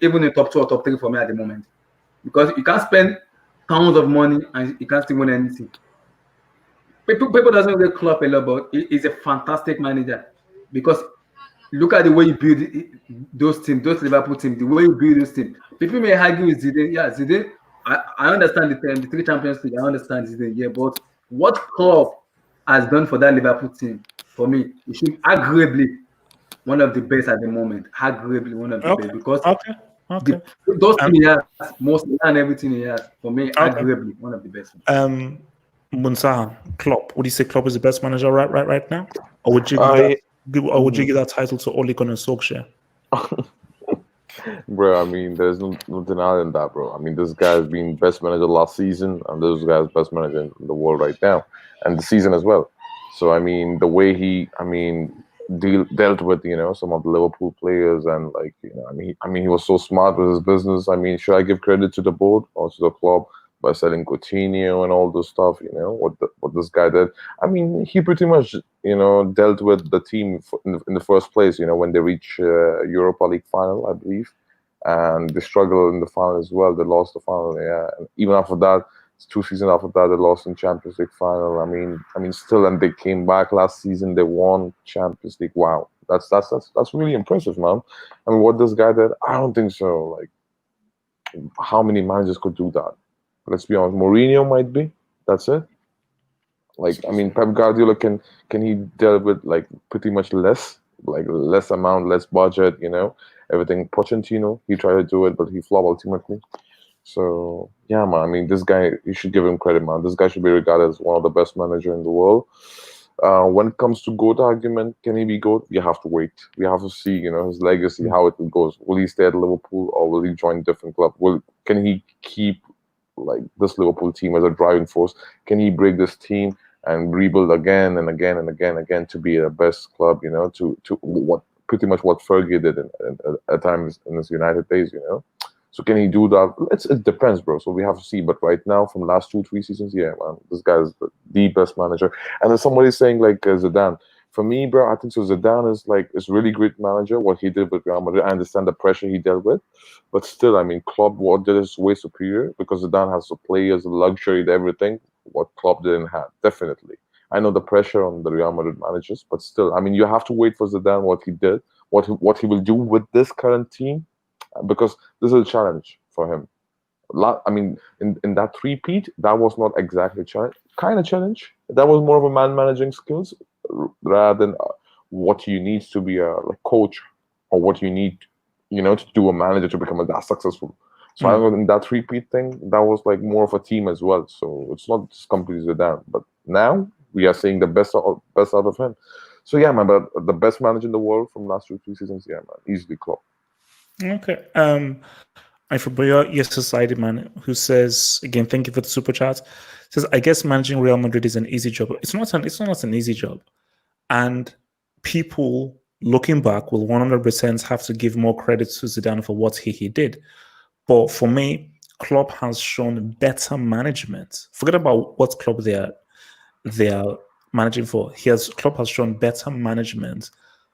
even in top 2 or top 3 for me at the moment. Because you can't spend tons of money and you can't still win anything. People doesn't really Klopp a lot, but he's a fantastic manager because look at the way you build those Liverpool teams, the way you build those teams. People may argue with Zidane. Yeah, Zidane, I understand the 3 Champions League. I understand Zidane, yeah, but what Klopp has done for that Liverpool team, for me, it should arguably one of the best at the moment. Arguably one of the best because those teams he has, mostly and everything he has, for me, arguably one of the best. Munsa, Klopp. Would you say Klopp is the best manager right now, or would you give that title to Ole Gunnar Solskjaer? Bro, I mean, there's no denying that, bro. I mean, this guy's been best manager last season, and this guy's best manager in the world right now, and the season as well. So, I mean, the way he, dealt with some of the Liverpool players, and he was so smart with his business. I mean, should I give credit to the board or to the club by selling Coutinho and all this stuff. You know what this guy did. I mean, he pretty much dealt with the team in the first place. You know, when they reached Europa League final, I believe, and they struggled in the final as well. They lost the final. Yeah, and even after that, 2 seasons after that, they lost in Champions League final. I mean, still, and they came back last season. They won Champions League. Wow, that's really impressive, man. I mean, what this guy did, I don't think so. Like, how many managers could do that? Let's be honest. Mourinho might be. That's it. Like, I mean, Pep Guardiola can he deal with like pretty much less amount, less budget, everything. Pochettino, he tried to do it, but he flopped ultimately. So yeah, man. I mean, this guy, you should give him credit, man. This guy should be regarded as one of the best managers in the world. When it comes to GOAT argument, can he be GOAT? You have to wait. We have to see, his legacy, how it goes. Will he stay at Liverpool or will he join a different club? Can he keep like this Liverpool team as a driving force? Can he break this team and rebuild again and again and again to be the best club? To what pretty much what Fergie did at times in his United days. So can he do that? It depends, bro. So we have to see. But right now, from last 2-3 seasons, yeah, man, this guy is the best manager. And then somebody saying like Zidane. For me, bro, I think so. Zidane is really great manager. What he did with Real Madrid, I understand the pressure he dealt with, but still, I mean, Klopp what did is way superior because Zidane has the players, the luxury, everything. What Klopp didn't have, definitely. I know the pressure on the Real Madrid managers, but still, I mean, you have to wait for Zidane what he did, what he will do with this current team. Because this is a challenge for him. I mean, in that three-peat, that was not exactly a challenge. Kind of challenge. That was more of a man-managing skills rather than what you need to be a coach or what you need, to do a manager to become that successful. So I know in that three-peat thing, that was like more of a team as well. So it's not just completely Zidane. But now we are seeing the best out of him. So yeah, man, but the best manager in the world from last 2-3 seasons, yeah, man, easily Klopp. Okay. I for Yes Society man who says again, thank you for the super chat. Says I guess managing Real Madrid is an easy job. It's not an easy job, and people looking back will 100% have to give more credit to Zidane for what he did. But for me, Klopp has shown better management. Forget about what club they are managing for. Klopp has shown better management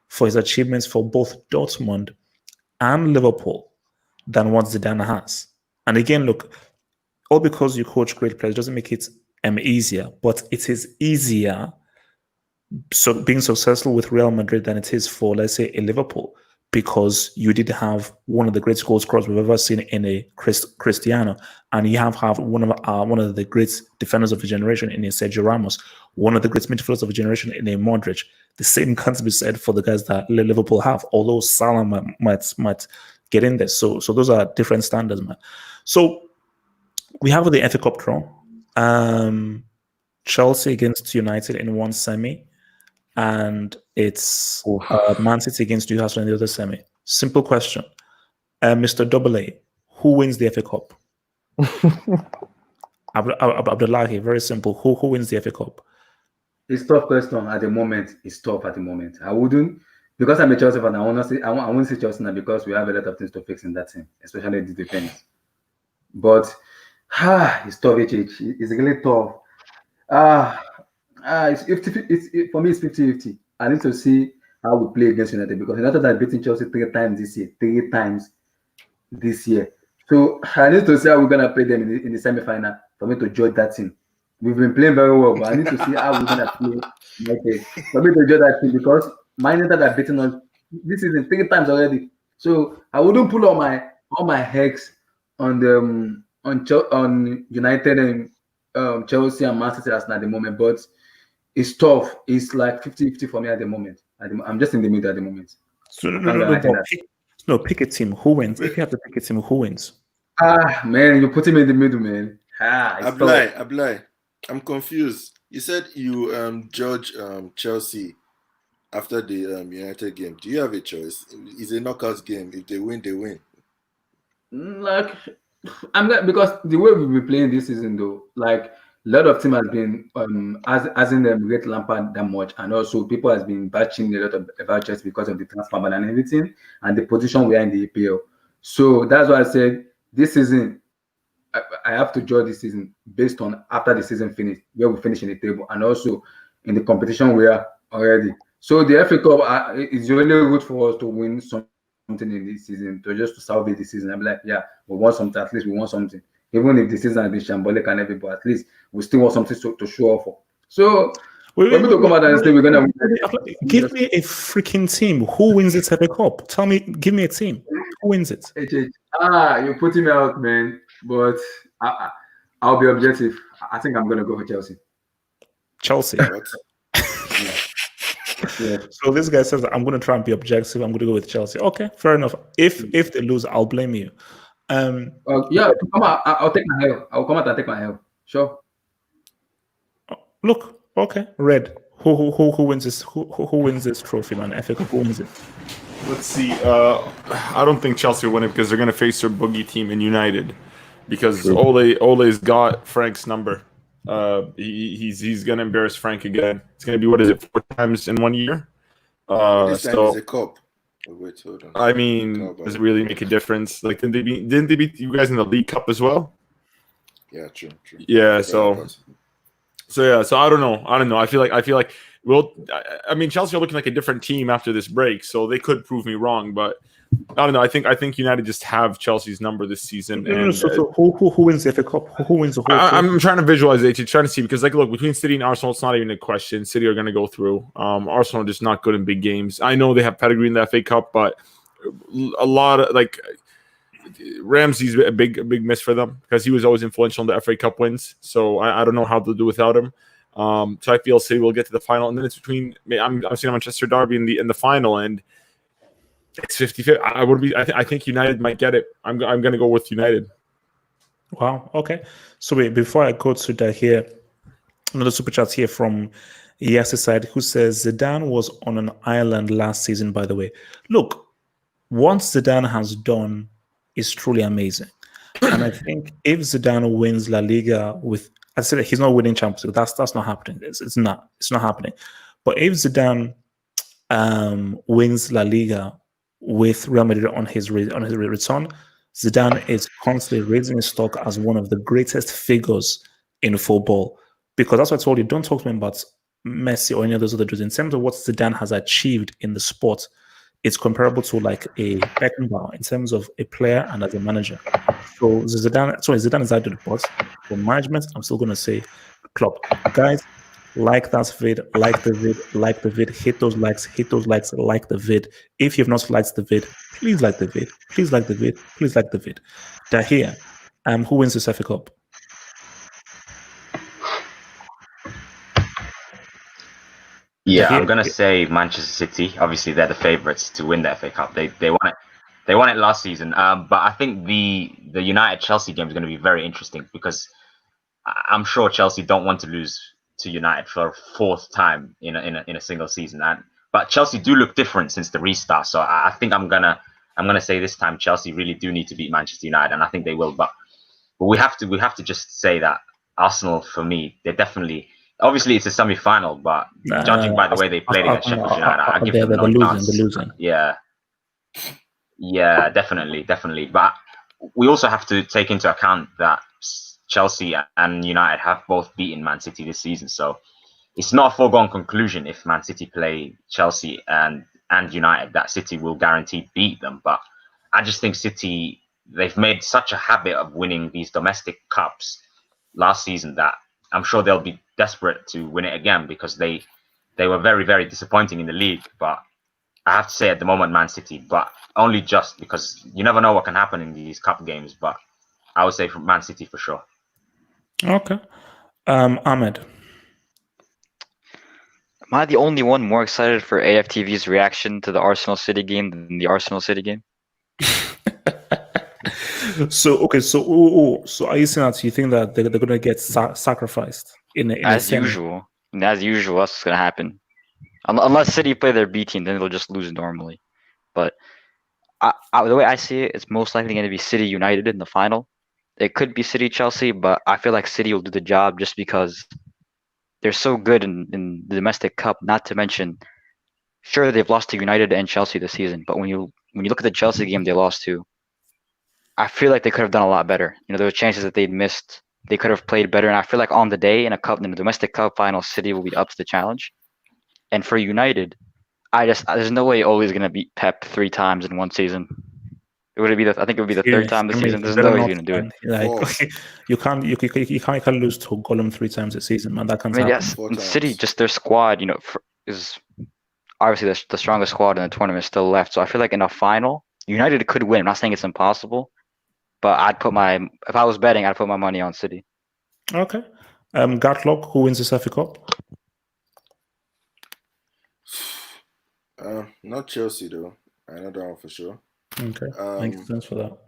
for his achievements for both Dortmund and Liverpool than what Zidane has. And again, look, all because you coach great players doesn't make it easier, but it is easier so being successful with Real Madrid than it is for, let's say, a Liverpool, because you did have one of the greatest goal scorers we've ever seen in a Cristiano, and you have one of the great defenders of a generation in a Sergio Ramos, one of the great midfielders of a generation in a Modric. The same can't be said for the guys that Liverpool have, although Salah might get in there. So those are different standards, man. So we have the FA Cup draw. Chelsea against United in one semi, and it's Man City against Newcastle in the other semi. Simple question. Mr. Double A, who wins the FA Cup? Abdullahi, very simple. Who wins the FA Cup? It's a tough question at the moment. It's tough at the moment. I wouldn't, because I'm a Chelsea fan. I won't say Chelsea now because we have a lot of things to fix in that team, especially the defense. But it's tough. It's really tough. For me, it's 50-50. I need to see how we play against United because United have beaten Chelsea 3 times this year. 3 times this year. So I need to see how we're gonna play them in the semi-final for me to judge that team. We've been playing very well, but I need to see how we're gonna play United for me to judge that team because Man United have beaten us this season 3 times already. So I wouldn't put all my eggs on United and Chelsea and Man City at the moment, but it's tough. It's like 50-50 for me at the moment. I'm just in the middle at the moment. So pick a team. Who wins? If you have to pick a team, who wins? Man, you put him in the middle, man. Ablai, I'm confused. You said you judge Chelsea after the United game. Do you have a choice? It's a knockout game. If they win, they win. Because the way we've been playing this season, though, like a lot of team has been as in them rate Lampard that much, and also people has been batching a lot of vouchers because of the transfer ban and everything, and the position we are in the EPL. So that's why I said this season I have to judge this season based on after the season finished, where we finish in the table, and also in the competition we are already. So the FA Cup is really good for us to win something in this season, to salvage the season. I'm like, yeah, we want something. At least we want something. Even if the season has been shambolic and everything, but at least we still want something to show off for. So for me to come out and say we're gonna win, give me a freaking team. Who wins this FA Cup? Tell me, give me a team. Who wins it? You're putting me out, man. But I'll be objective. I think I'm gonna go for Chelsea. Chelsea. Yeah. So this guy says I'm going to try and be objective. I'm going to go with Chelsea. Okay, fair enough. If they lose, I'll blame you. Yeah, come on. I'll take my help. I'll come out and take my help. Sure. Look, okay, Red. Who wins this? Who wins this trophy, man? FA Cup. Who wins it? Let's see. I don't think Chelsea will win it because they're going to face their boogie team in United. Because Ole's got Frank's number. He's gonna embarrass Frank again. It's gonna be 4 times in 1 year. This time is a cup. Wait, hold on. I mean, does it really make a difference? Like, didn't they beat you guys in the League Cup as well? Yeah, true. Yeah, so I don't know. I feel like I mean, Chelsea are looking like a different team after this break, so they could prove me wrong, but I don't know. I think United just have Chelsea's number this season. So who wins the FA Cup? Who wins the whole? I'm trying to visualize it. Trying to see because look, between City and Arsenal, it's not even a question. City are going to go through. Arsenal are just not good in big games. I know they have pedigree in the FA Cup, but a lot of Ramsey's a big miss for them because he was always influential in the FA Cup wins. So I don't know how to do without him. So I feel City will get to the final, and then it's between. I'm seeing Manchester Derby in the final, and it's 50-50. I think United might get it. I'm going to go with United. Wow. Okay. So wait, before I go to that here, another super chat here from Yasser side who says Zidane was on an island last season. By the way, look, what Zidane has done is truly amazing, and I think if Zidane wins La Liga with, I said he's not winning Champions League. That's not happening. It's not happening. But if Zidane wins La Liga with Real Madrid on his return, Zidane is constantly raising his stock as one of the greatest figures in football. Because that's what I told you, don't talk to me about Messi or any of those other dudes. In terms of what Zidane has achieved in the sport, it's comparable to like a Beckenbauer in terms of a player and as a manager. So Zidane is out of the box. For management, I'm still going to say Klopp. Guys, like that vid, like the vid, hit those likes, like the vid. If you've not liked the vid, please like the vid, please like the vid, please like the vid. Dahir, who wins the FA Cup? Yeah, I'm gonna say Manchester City. Obviously, they're the favourites to win the FA Cup. They won it. They won it last season. But I think the United Chelsea game is going to be very interesting because I'm sure Chelsea don't want to lose to United for a 4th time in a single season. But Chelsea do look different since the restart. So I think I'm gonna say this time Chelsea really do need to beat Manchester United, and I think they will. But we have to just say that Arsenal, for me, they're definitely. Obviously, it's a semi-final, but judging by the way they played against Sheffield United, I give them no chance. They're losing. Yeah, definitely. But we also have to take into account that Chelsea and United have both beaten Man City this season, so it's not a foregone conclusion if Man City play Chelsea and United that City will guarantee beat them. But I just think City, they've made such a habit of winning these domestic cups last season that I'm sure they'll be desperate to win it again because they were very, very disappointing in the league. But I have to say at the moment Man City, but only just because you never know what can happen in these cup games. But I would say from Man City for sure. Okay. Ahmed. Am I the only one more excited for AFTV's reaction to the Arsenal City game than the Arsenal City game? So are you saying that you think that they're going to get sacrificed as usual? As usual, that's what's going to happen. Unless City play their B team, then they'll just lose normally. But the way I see it, it's most likely going to be City United in the final. It could be City Chelsea, but I feel like City will do the job just because they're so good in the domestic cup. Not to mention, sure they've lost to United and Chelsea this season, but when you look at the Chelsea game they lost to, I feel like they could have done a lot better. There were chances that they'd missed. They could have played better, and I feel like on the day in a domestic cup final, City will be up to the challenge. And for United, there's no way Ole's gonna beat Pep 3 times in one season. I think it would be the third time this season. There's no way he's gonna do it. Like you can't lose to Gollum 3 times a season, man. That can't happen. Yes, City, just their squad, is obviously the strongest squad in the tournament is still left. So I feel like in a final, United could win. I'm not saying it's impossible, but if I was betting, I'd put my money on City. Okay. Gatlock, who wins the FA Cup? Not Chelsea though. I know that one for sure. Okay. Thanks for that.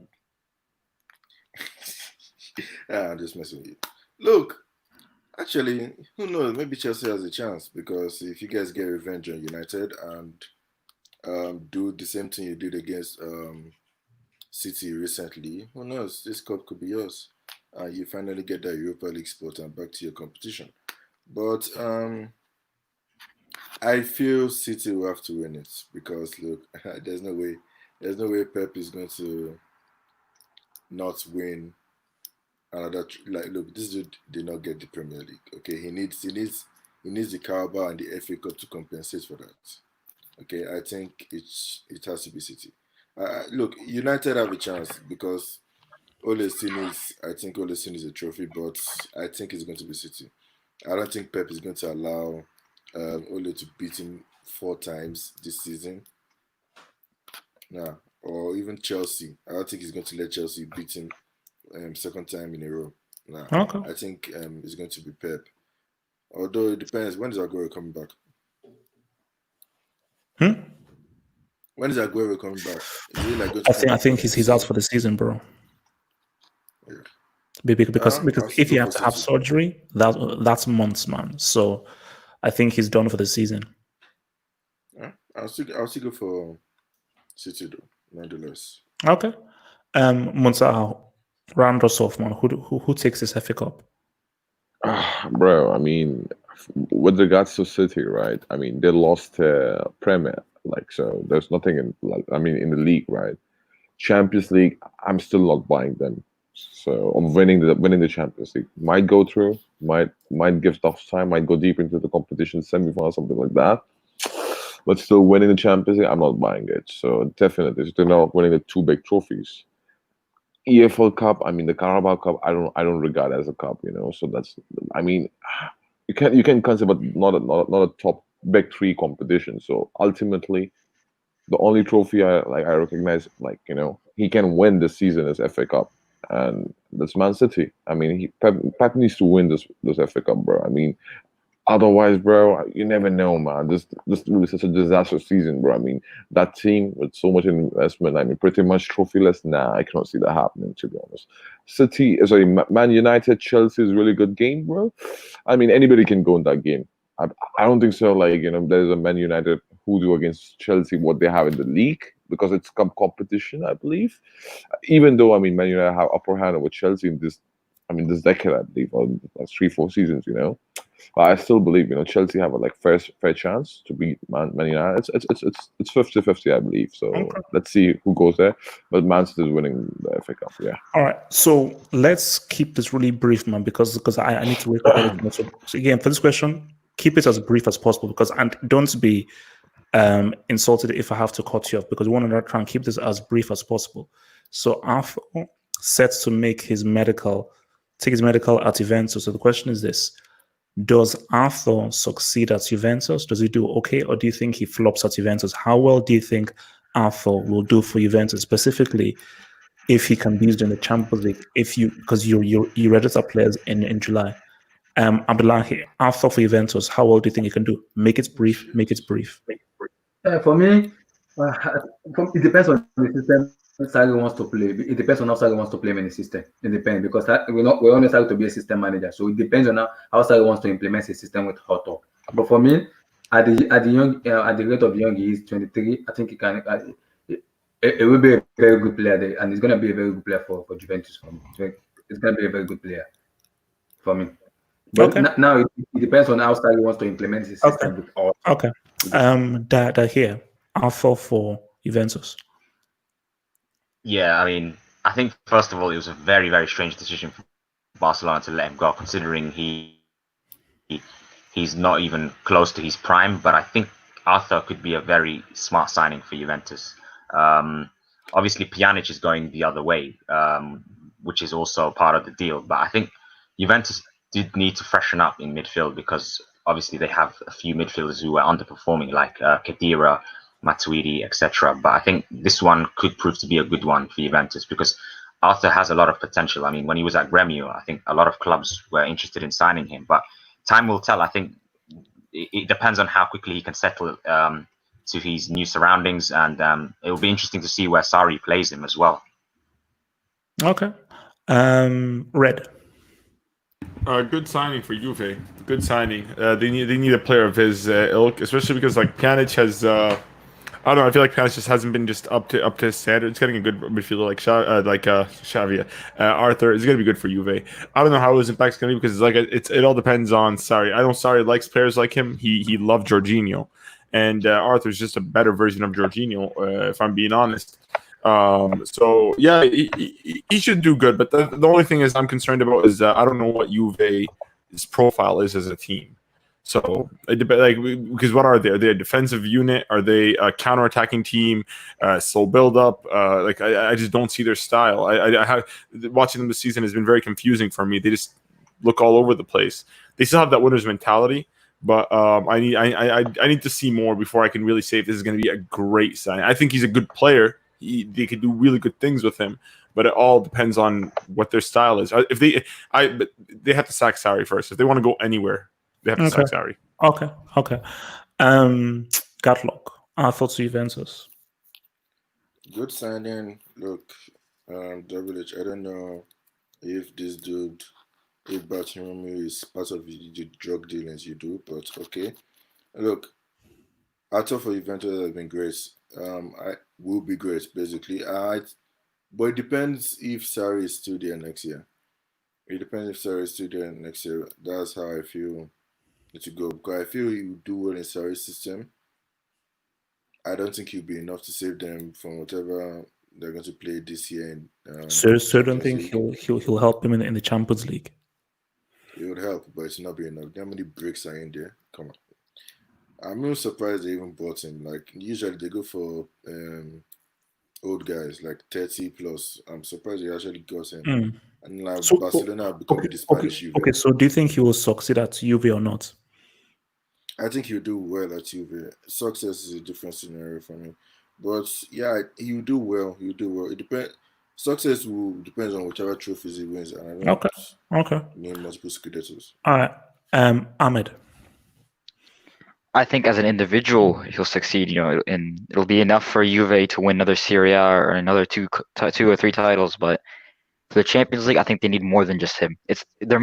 I'm just messing with you. Look, actually, who knows? Maybe Chelsea has a chance because if you guys get revenge on United and do the same thing you did against City recently, who knows? This cup could be yours. You finally get that Europa League spot and back to your competition. But I feel City will have to win it because look, there's no way Pep is going to not win another. Look, this dude did not get the Premier League. Okay, he needs the Carabao and the FA Cup to compensate for that. Okay, I think it has to be City. Look, United have a chance because Ole still needs a trophy, but I think it's going to be City. I don't think Pep is going to allow Ole to beat him 4 times this season. Nah, or even Chelsea. I don't think he's going to let Chelsea beat him second time in a row. Nah, Okay. I think it's going to be Pep. Although it depends. When is Aguero coming back? When is Aguero coming back? Is he like going to I think he's out for the season, bro. Yeah. Because if you have to have surgery, that's months, man. So I think he's done for the season. I'll still go for City though, nonetheless. Okay. Munsa, round us off, man. Who takes this FA Cup? Bro, I mean, with regards to City, right? I mean, they lost Premier, so there's nothing in in the league, right? Champions League, I'm still not buying them. So I'm winning the Champions League. Might go through, might give tough time, might go deep into the competition, semi-final, something like that. But still winning the Champions League, I'm not buying it. So definitely, they're not winning the 2 big trophies. EFL Cup, I mean the Carabao Cup, I don't regard as a cup, So that's, I mean, you can consider, but not a top big 3 competition. So ultimately, the only trophy I recognize, he can win this season is FA Cup, and that's Man City. I mean, Pep needs to win this FA Cup, bro. I mean, otherwise, bro, you never know, man. This was such a disaster season, bro. I mean, that team with so much investment, I mean, pretty much trophyless. Nah, I cannot see that happening, to be honest. Man United, Chelsea is a really good game, bro. I mean, anybody can go in that game. I don't think so. There's a Man United who do against Chelsea what they have in the league because it's competition, I believe. Even though, I mean, Man United have upper hand over Chelsea in this decade, I believe, or 3-4 seasons, But I still believe, Chelsea have a fair chance to beat Man United. It's 50-50, I believe. So Let's see who goes there. But Man City is winning the FA Cup, yeah. All right, so let's keep this really brief, man, because I need to wake up. So again, for this question, keep it as brief as possible and don't be insulted if I have to cut you off because we want to try and keep this as brief as possible. So Arthur set to take his medical at Juventus. So the question is this: does Arthur succeed at Juventus? Does he do okay, or do you think he flops at Juventus? How well do you think Arthur will do for Juventus, specifically if he can be used in the Champions League? Because you register players in July. Abdullahi, Arthur for Juventus, how well do you think he can do? Make it brief. For me, it depends on the system Sarri wants to play. It depends on how Sarri wants to play him in the system. It depends because we want Sarri to be a system manager. So it depends on how Sarri wants to implement his system with Otto. But for me, at the rate of young, he is 23. I think he can. It will be a very good player there, and he's going to be a very good player for Juventus. For me, so it's going to be a very good player for me. But now it depends on how Sarri wants to implement his system with Otto. Okay. That here, Arthur for Juventus. Yeah, I mean, I think first of all, it was a very, very strange decision for Barcelona to let him go, considering he's not even close to his prime. But I think Arthur could be a very smart signing for Juventus. Obviously, Pjanic is going the other way, which is also part of the deal. But I think Juventus did need to freshen up in midfield because obviously they have a few midfielders who are underperforming, like Khedira, Matuidi, etc. But I think this one could prove to be a good one for Juventus because Arthur has a lot of potential. I mean, when he was at Gremio, I think a lot of clubs were interested in signing him. But time will tell. I think it depends on how quickly he can settle to his new surroundings, and it will be interesting to see where Sarri plays him as well. Okay. Red. Good signing for Juve. Good signing. They need a player of his ilk, especially because like Pjanic has. I don't know. I feel like Pjanic just hasn't been just up to his standard. It's getting a good midfielder like Xavi. Arthur is going to be good for Juve. I don't know how his impact's going to be because it all depends on Sarri. I know Sarri likes players like him. He loved Jorginho, and Arthur's just a better version of Jorginho, if I'm being honest. So yeah, he should do good. But the only thing is I'm concerned about is I don't know what Juve's profile is as a team. So it depends, like, because what are they? Are they a defensive unit? Are they a counter-attacking team? Slow build-up? Like I just don't see their style. I have watching them this season has been very confusing for me. They just look all over the place. They still have that winner's mentality, but I need to see more before I can really say if this is going to be a great sign. I think he's a good player. They could do really good things with him, but it all depends on what their style is. If they have to sack Sarri first. If they want to go anywhere, they have to sack Sarri. Okay. Gatlock. Thoughts to Juventus. Good signing. Look, Double H, I don't know if this dude, if Bartomeu is part of the drug dealings you do, but okay. Look, Arthur for Juventus has been great. I will be great, basically. But it depends if Sarri is still there next year. It depends if Sarri is still there next year. That's how I feel it to go. Because I feel he will do well in Sarri's system. I don't think he'll be enough to save them from whatever they're going to play this year. So don't think he'll help him in the Champions League. It would help, but it's not be enough. How many breaks are in there? Come on. I'm not surprised they even bought him. Like usually they go for old guys like 30 plus. I'm surprised they actually got him. And like Barcelona become the Spanish Juve. Okay, so do you think he will succeed at Juve or not? I think he'll do well at Juve. Success is a different scenario for me. But yeah, he'll do well. He'll do well. It depends. Success will depends on whichever trophies he wins. And I don't name multiple Scudettos. All right. Ahmed. I think as an individual, he'll succeed. And it'll be enough for Juve to win another Serie A or another two or three titles. But for the Champions League, I think they need more than just him.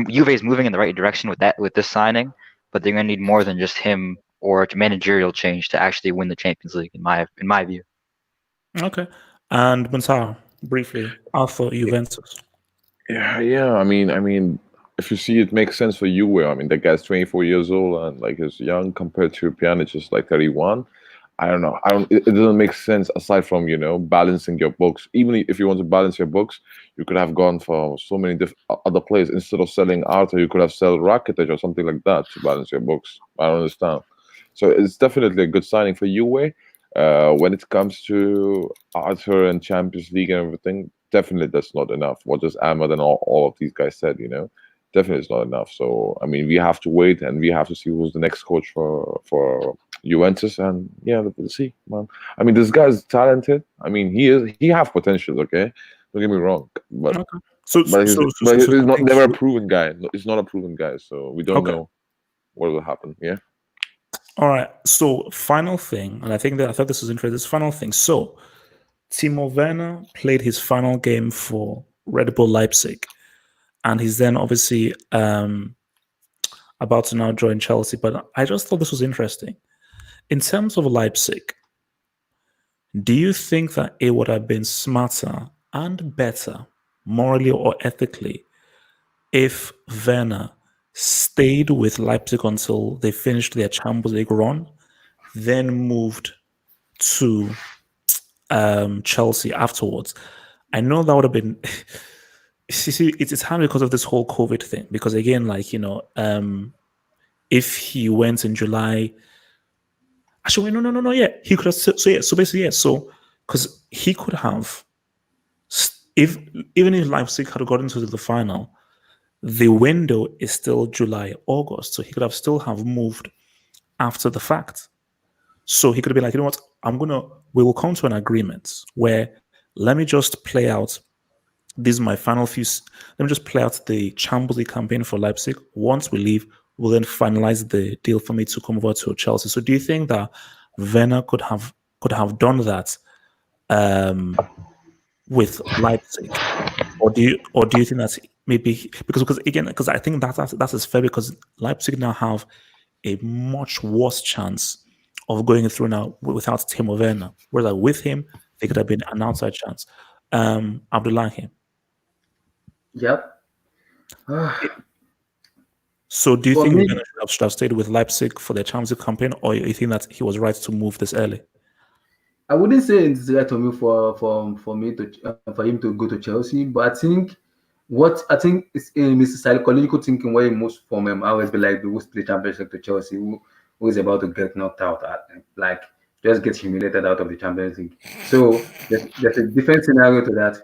Juve is moving in the right direction with this signing, but they're going to need more than just him or a managerial change to actually win the Champions League. In my view. Okay. And Benzema, briefly, Arthur Juventus. Yeah. I mean, if you see, it makes sense for you. I mean, that guy's 24 years old and like he's young compared to Pjanic, is like 31. I don't know. It doesn't make sense aside from balancing your books. Even if you want to balance your books, you could have gone for so many other players instead of selling Arthur. You could have sold Rakitic or something like that to balance your books. I don't understand. So it's definitely a good signing for Juve. When it comes to Arthur and Champions League and everything, definitely that's not enough. What just Ahmed and all of these guys said, definitely it's not enough. So I mean, we have to wait and we have to see who's the next coach for Juventus. And yeah, let's see, man. I mean, this guy's talented. I mean, he have potential. Okay, don't get me wrong, but he's never a proven guy. He's not a proven guy, so we don't know what will happen. Yeah. All right. So final thing, and I thought this was interesting. This final thing. So Timo Werner played his final game for Red Bull Leipzig. And he's then obviously about to now join Chelsea. But I just thought this was interesting. In terms of Leipzig, do you think that it would have been smarter and better, morally or ethically, if Werner stayed with Leipzig until they finished their Champions League run, then moved to Chelsea afterwards? I know that would have been. See, it's hard because of this whole COVID thing. Because again, like if he went in July, actually, no, yeah, he could have. So basically, yeah, so because he could have, if even if Leipzig had gotten to the final, the window is still July, August, so he could have still have moved after the fact. So he could have been like, you know what, we will come to an agreement where let me just play out. These are my final few. Let me just play out the Champions League campaign for Leipzig. Once we leave, we'll then finalize the deal for me to come over to Chelsea. So do you think that Werner could have done that with Leipzig, or do you think that's maybe because I think that is fair because Leipzig now have a much worse chance of going through now without Timo Werner, whereas with him they could have been an outside chance. Abdullahi. Yep. So do you For think me- Werner should have stayed with Leipzig for their Champions League campaign, or you think that he was right to move this early? I wouldn't say it's right for me for him to go to Chelsea, but I think it's psychological thinking where he moves from him. I always be like the who play championship to Chelsea, who is about to get knocked out, like just get humiliated out of the Champions League. So there's a different scenario to that.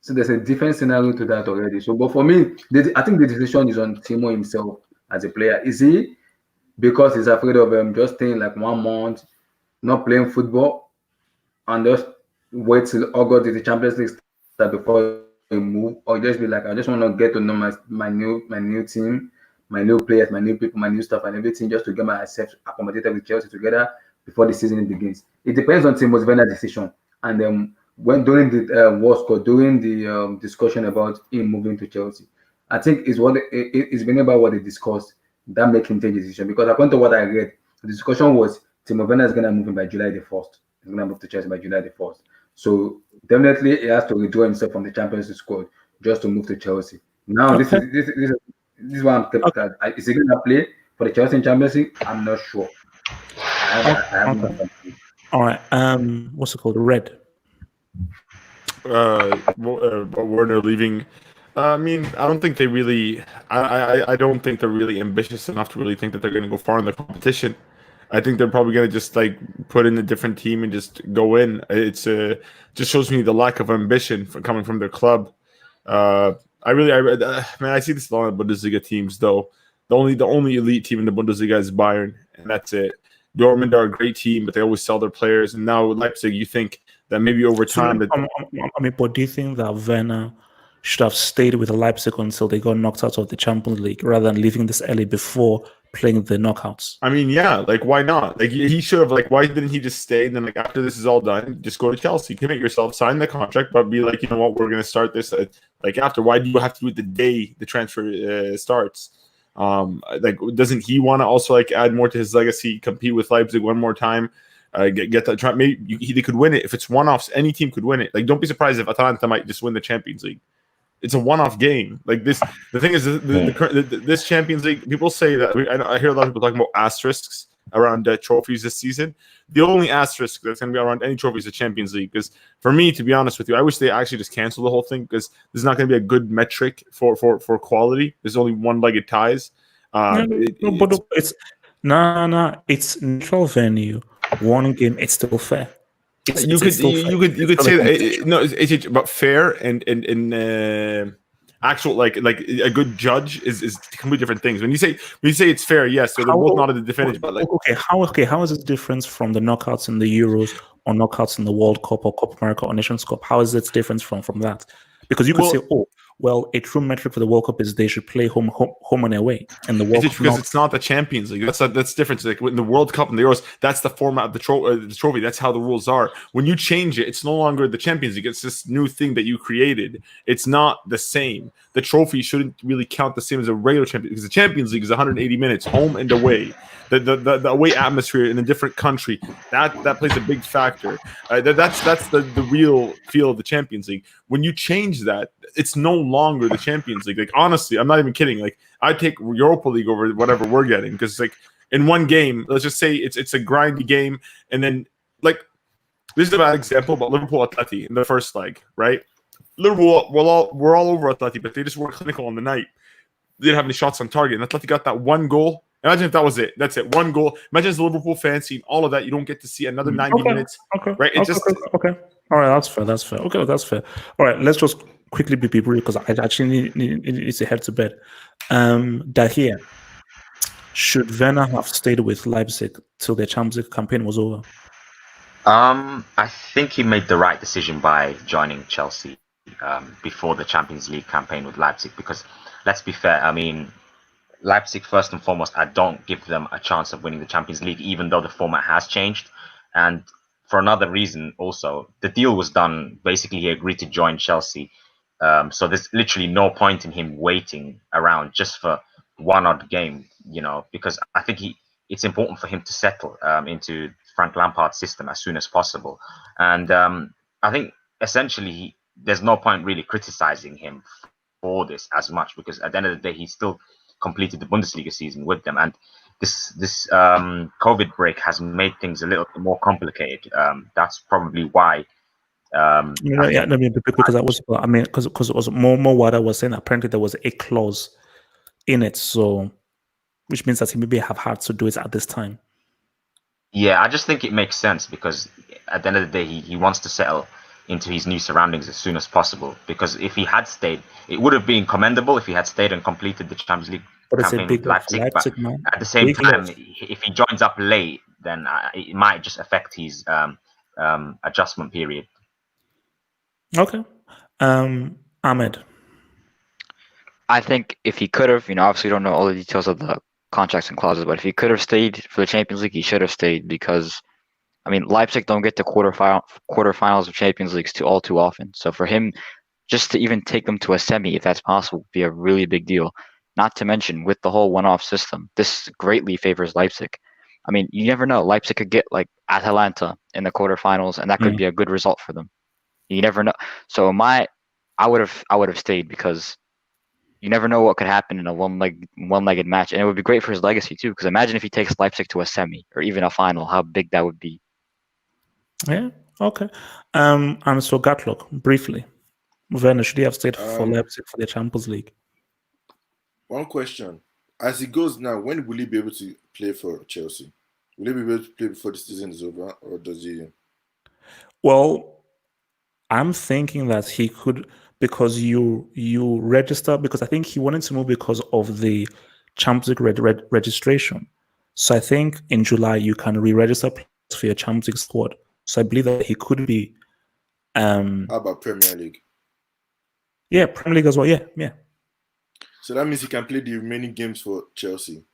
So there's a different scenario to that already. So, but for me, I think the decision is on Timo himself as a player. Is he because he's afraid of just staying like 1 month, not playing football, and just wait till August the Champions League start before he move, or just be like, I just want to get to know my new team, my new players, my new people, my new stuff, and everything, just to get myself accommodated with Chelsea together before the season begins. It depends on Timo Werner's decision, and when during the during the discussion about him moving to Chelsea, I think it's been about what they discussed that make him take the decision. Because according to what I read, the discussion was Timo Werner is gonna move in by July the 1st. He's gonna move to Chelsea by July the 1st. So definitely he has to withdraw himself from the Champions League squad just to move to Chelsea. Now this is what I'm kept. Is he gonna play for the Chelsea Champions League? I'm not sure. I haven't. All right. What's it called? Red. Werner leaving. I mean, I don't think they really. I don't think they're really ambitious enough to really think that they're going to go far in the competition. I think they're probably going to just like put in a different team and just go in. It's just shows me the lack of ambition coming from their club. Man, I see this a lot of Bundesliga teams though. The only elite team in the Bundesliga is Bayern, and that's it. Dortmund are a great team, but they always sell their players. And now Leipzig, you think that maybe over time, but do you think that Werner should have stayed with Leipzig until they got knocked out of the Champions League rather than leaving this early before playing the knockouts? I mean, yeah, like why not? Like he should have. Like why didn't he just stay and then like after this is all done, just go to Chelsea, commit yourself, sign the contract, but be like, you know what, we're gonna start this like after. Why do you have to do it the day the transfer starts? Like doesn't he want to also like add more to his legacy, compete with Leipzig one more time? Get that try. Maybe they could win it if it's one-offs. Any team could win it. Like, don't be surprised if Atalanta might just win the Champions League. It's a one-off game. Like this. The thing is, this Champions League. People say that. I hear a lot of people talking about asterisks around trophies this season. The only asterisk that's going to be around any trophy is the Champions League. Because for me, to be honest with you, I wish they actually just cancel the whole thing because there's not going to be a good metric for quality. There's only one-legged ties. It's neutral venue. One game, it's still fair. You could say that no, it's but fair and actual like a good judge is completely different things. When you say it's fair, yes, so they're both not at the definitive. But like how is it different from the knockouts in the Euros or knockouts in the World Cup or Copa America or Nations Cup? How is it different from that? Because you could say, a true metric for the World Cup is they should play home and away. And the World Cup, because it's not the Champions League. That's different. Like in the World Cup and the Euros, that's the format of the trophy. That's how the rules are. When you change it, it's no longer the Champions League. It's this new thing that you created. It's not the same. The trophy shouldn't really count the same as a regular champion because the Champions League is 180 minutes, home and away. The away atmosphere in a different country that plays a big factor. That's the real feel of the Champions League. When you change that, it's no longer the Champions League. Like honestly, I'm not even kidding. Like I take Europa League over whatever we're getting because like in one game, let's just say it's a grindy game, and then like this is a bad example, but Liverpool Atleti in the first leg, right? Liverpool were all over Atleti, but they just weren't clinical on the night. They didn't have any shots on target, and Atleti got that one goal. Imagine if that was it. That's it. One goal. Imagine as a Liverpool fan seeing all of that. You don't get to see another 90 minutes. Right? Okay. All right, that's fair. Okay, that's fair. All right, let's just quickly be brief because I actually need to head to bed. Dahir, should Werner have stayed with Leipzig till the Champions League campaign was over? I think he made the right decision by joining Chelsea before the Champions League campaign with Leipzig, because let's be fair, I mean, Leipzig, first and foremost, I don't give them a chance of winning the Champions League, even though the format has changed. And for another reason also, the deal was done, basically he agreed to join Chelsea. So there's literally no point in him waiting around just for one odd game, because I think it's important for him to settle into Frank Lampard's system as soon as possible. And I think essentially there's no point really criticizing him for this as much, because at the end of the day, he still completed the Bundesliga season with them. And this COVID break has made things a little bit more complicated. That's probably why. Because it was more what I was saying. Apparently, there was a clause in it, so which means that he maybe have had to do it at this time. Yeah, I just think it makes sense, because at the end of the day, he wants to settle into his new surroundings as soon as possible. Because if he had stayed, it would have been commendable if he had stayed and completed the Champions League campaign with Leipzig. But at the same time, if he joins up late, then it might just affect his adjustment period. Okay. Ahmed. I think if he could have, obviously we don't know all the details of the contracts and clauses, but if he could have stayed for the Champions League, he should have stayed, because Leipzig don't get to quarterfinals of Champions Leagues too often. So for him, just to even take them to a semi, if that's possible, would be a really big deal. Not to mention, with the whole one-off system, this greatly favors Leipzig. You never know. Leipzig could get like Atalanta in the quarterfinals, and that could be a good result for them. You never know. So I would have stayed, because you never know what could happen in a one-legged match, and it would be great for his legacy too. Because imagine if he takes Leipzig to a semi or even a final, how big that would be. Yeah. Okay. And so Gatlock, briefly, Werner, should he have stayed for Leipzig for the Champions League? One question: as it goes now, when will he be able to play for Chelsea? Will he be able to play before the season is over, or does he? Well, I'm thinking that he could, because you register, because I think he wanted to move because of the Champions League registration. So I think in July you can re-register for your Champions League squad. So I believe that he could be. How about Premier League? Yeah, Premier League as well. Yeah. So that means he can play the remaining games for Chelsea.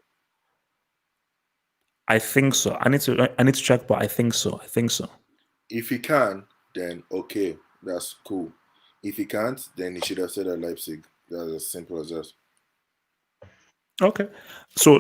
I think so. I need to check, but I think so. If he can, then okay, that's cool. If he can't, then he should have stayed at Leipzig. That's as simple as that. Okay. So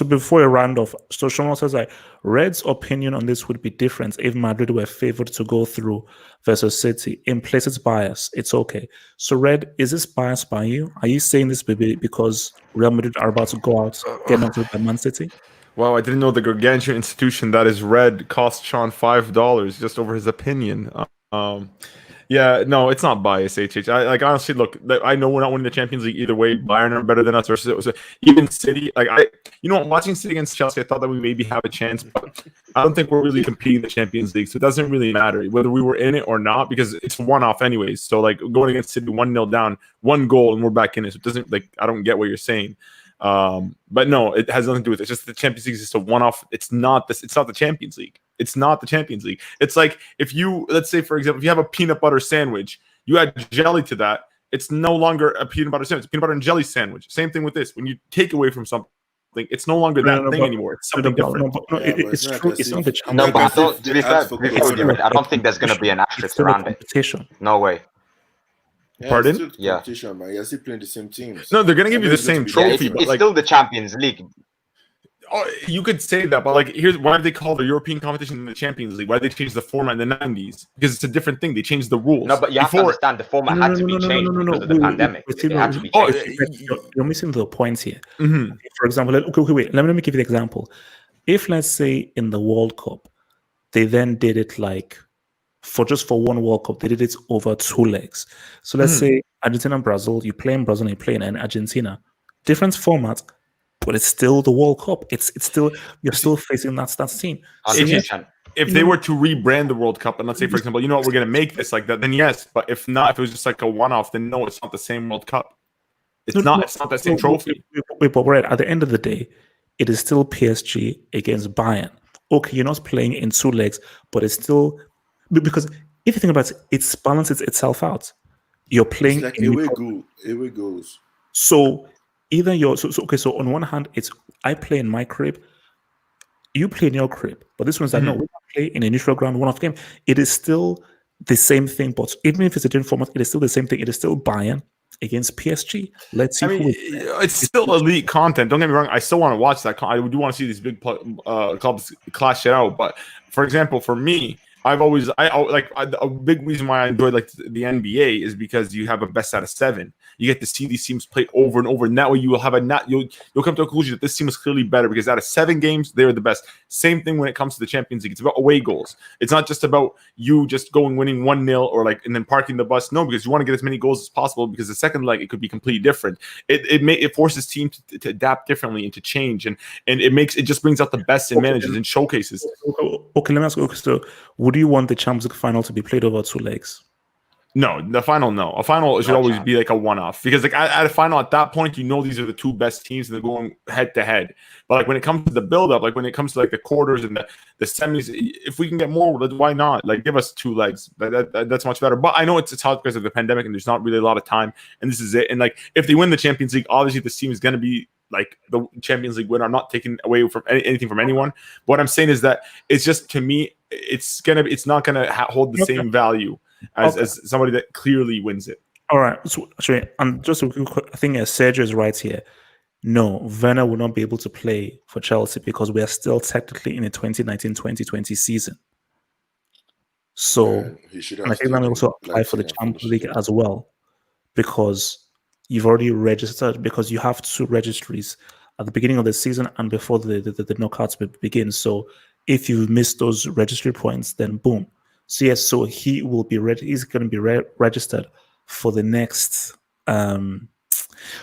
before we round off, so Shomon says Red's opinion on this would be different if Madrid were favored to go through versus City. Implicit bias. It's okay. So Red, is this biased by you? Are you saying this because Real Madrid are about to go out, get knocked out by Man City? Wow, I didn't know the gargantuan institution that is Red cost Sean $5 just over his opinion. Yeah, no, it's not bias, HH. Honestly, look, I know we're not winning the Champions League either way. Bayern are better than us, or even City. Watching City against Chelsea, I thought that we maybe have a chance, but I don't think we're really competing in the Champions League, so it doesn't really matter whether we were in it or not, because it's one-off anyways. So, going against City 1-0 down, one goal, and we're back in it. So it doesn't, I don't get what you're saying. But no, it has nothing to do with it. It's just the Champions League is just a one-off. It's not the Champions League. It's not the Champions League. It's like if you, let's say, for example, if you have a peanut butter sandwich, you add jelly to that, it's no longer a peanut butter sandwich. It's a peanut butter and jelly sandwich. Same thing with this. When you take away from something, it's no longer that thing anymore. It's something different. It's true. It's not the Champions League. No, but I don't think there's going to be an asterisk around it. No way. Yeah, Pardon? Yeah. Man. You're still playing the same teams. No, they're going to give you the same trophy. It's still the Champions League. Oh, you could say that, but here's why they call the European competition the Champions League. Why they changed the format in the 90s? Because it's a different thing. They changed the rules. No, but you have to understand the format had to be changed because of the pandemic. It had to be changed. You're missing the points here. Mm-hmm. For example, wait. Let me give you an example. If, let's say, in the World Cup, they then did it for one World Cup. They did it over 2 legs. So let's say Argentina and Brazil. You play in Brazil and you play in Argentina. Different format, but it's still the World Cup. It's still you're still facing that team. So if they were to rebrand the World Cup and let's say, for example, you know what, we're going to make this like that, then yes. But if not, if it was just like a one-off, then no, it's not the same World Cup. It's not that same trophy. But right, at the end of the day, it is still PSG against Bayern. Okay, you're not playing in 2 legs, but it's still because if you think about it, it balances itself out. You're playing it's like away goes. So either so on one hand, it's I play in my crib, you play in your crib, but this one's like no, we play in a neutral ground one-off game. It is still the same thing, but even if it's a different format, it is still the same thing. It is still Bayern against PSG. Let's see. It's still elite content. Don't get me wrong. I still want to watch that. I do want to see these big clubs clash it out. But for example, for me, a big reason why I enjoy like the NBA is because you have a best out of 7. You get to see these teams play over and over, and that way you will have you'll come to a conclusion that this team is clearly better because out of 7 games they're the best. Same thing when it comes to the Champions League. It's about away goals. It's not just about you just winning 1-0 or and then parking the bus. No, because you want to get as many goals as possible because the second leg it could be completely different. It forces teams to adapt differently and to change, and it just brings out the best in managers and showcases. Okay, let me ask you. So, would you want the Champions League final to be played over 2 legs? No, the final, no. A final should always be like a one-off because at a final at that point, these are the 2 best teams and they're going head-to-head. But like when it comes to the build-up, like when it comes to like the quarters and the semis, if we can get more, why not? Like give us 2 legs. That's much better. But I know it's hard because of the pandemic and there's not really a lot of time. And this is it. And like if they win the Champions League, obviously this team is going to be like the Champions League winner. I'm not taking away from anything from anyone. But what I'm saying is that it's just, to me, it's not gonna hold the same value as somebody that clearly wins it. All right. So actually, just a quick, I think Sergio is right here. No, Werner will not be able to play for Chelsea because we are still technically in a 2019-2020 season. So and I think that will also apply for the Champions League as well, because you've already registered, because you have 2 registries at the beginning of the season and before the knockouts begin. So if you miss those registry points, then boom. So yes, so he will be ready. He's going to be registered for the next.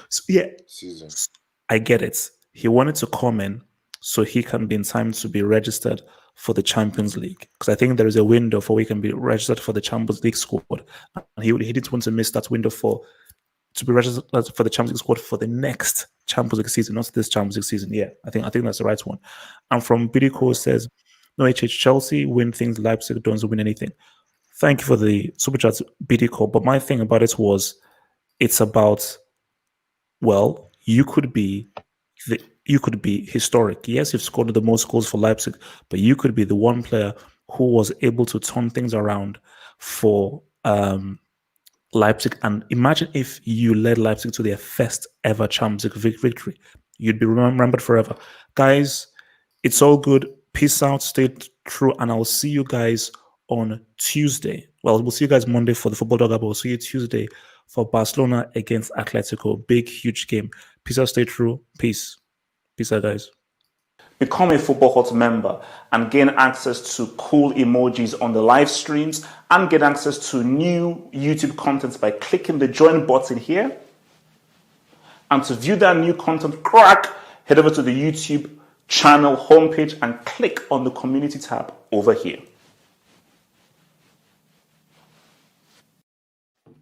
Season. I get it. He wanted to come in so he can be in time to be registered for the Champions League, because I think there is a window for where he can be registered for the Champions League squad, and he didn't want to miss that window to be registered for the Champions League squad for the next Champions League season, not this Champions League season. Yeah, I think that's the right one. And from Bidiko says, no, Chelsea win things, Leipzig don't win anything. Thank you for the super chat, Bidiko. But my thing about it was, it's about, well, you could be historic. Yes, you've scored the most goals for Leipzig, but you could be the one player who was able to turn things around for Leipzig. And imagine if you led Leipzig to their first ever Champions League victory. You'd be remembered forever. Guys, it's all good. Peace out. Stay true. And I'll see you guys on Tuesday. Well, we'll see you guys Monday for the football dog, but we'll see you Tuesday for Barcelona against Atletico. Big, huge game. Peace out. Stay true. Peace. Peace out, guys. Become a Football Hut member and gain access to cool emojis on the live streams and get access to new YouTube content by clicking the join button here. And to view that new content, head over to the YouTube channel homepage and click on the community tab over here.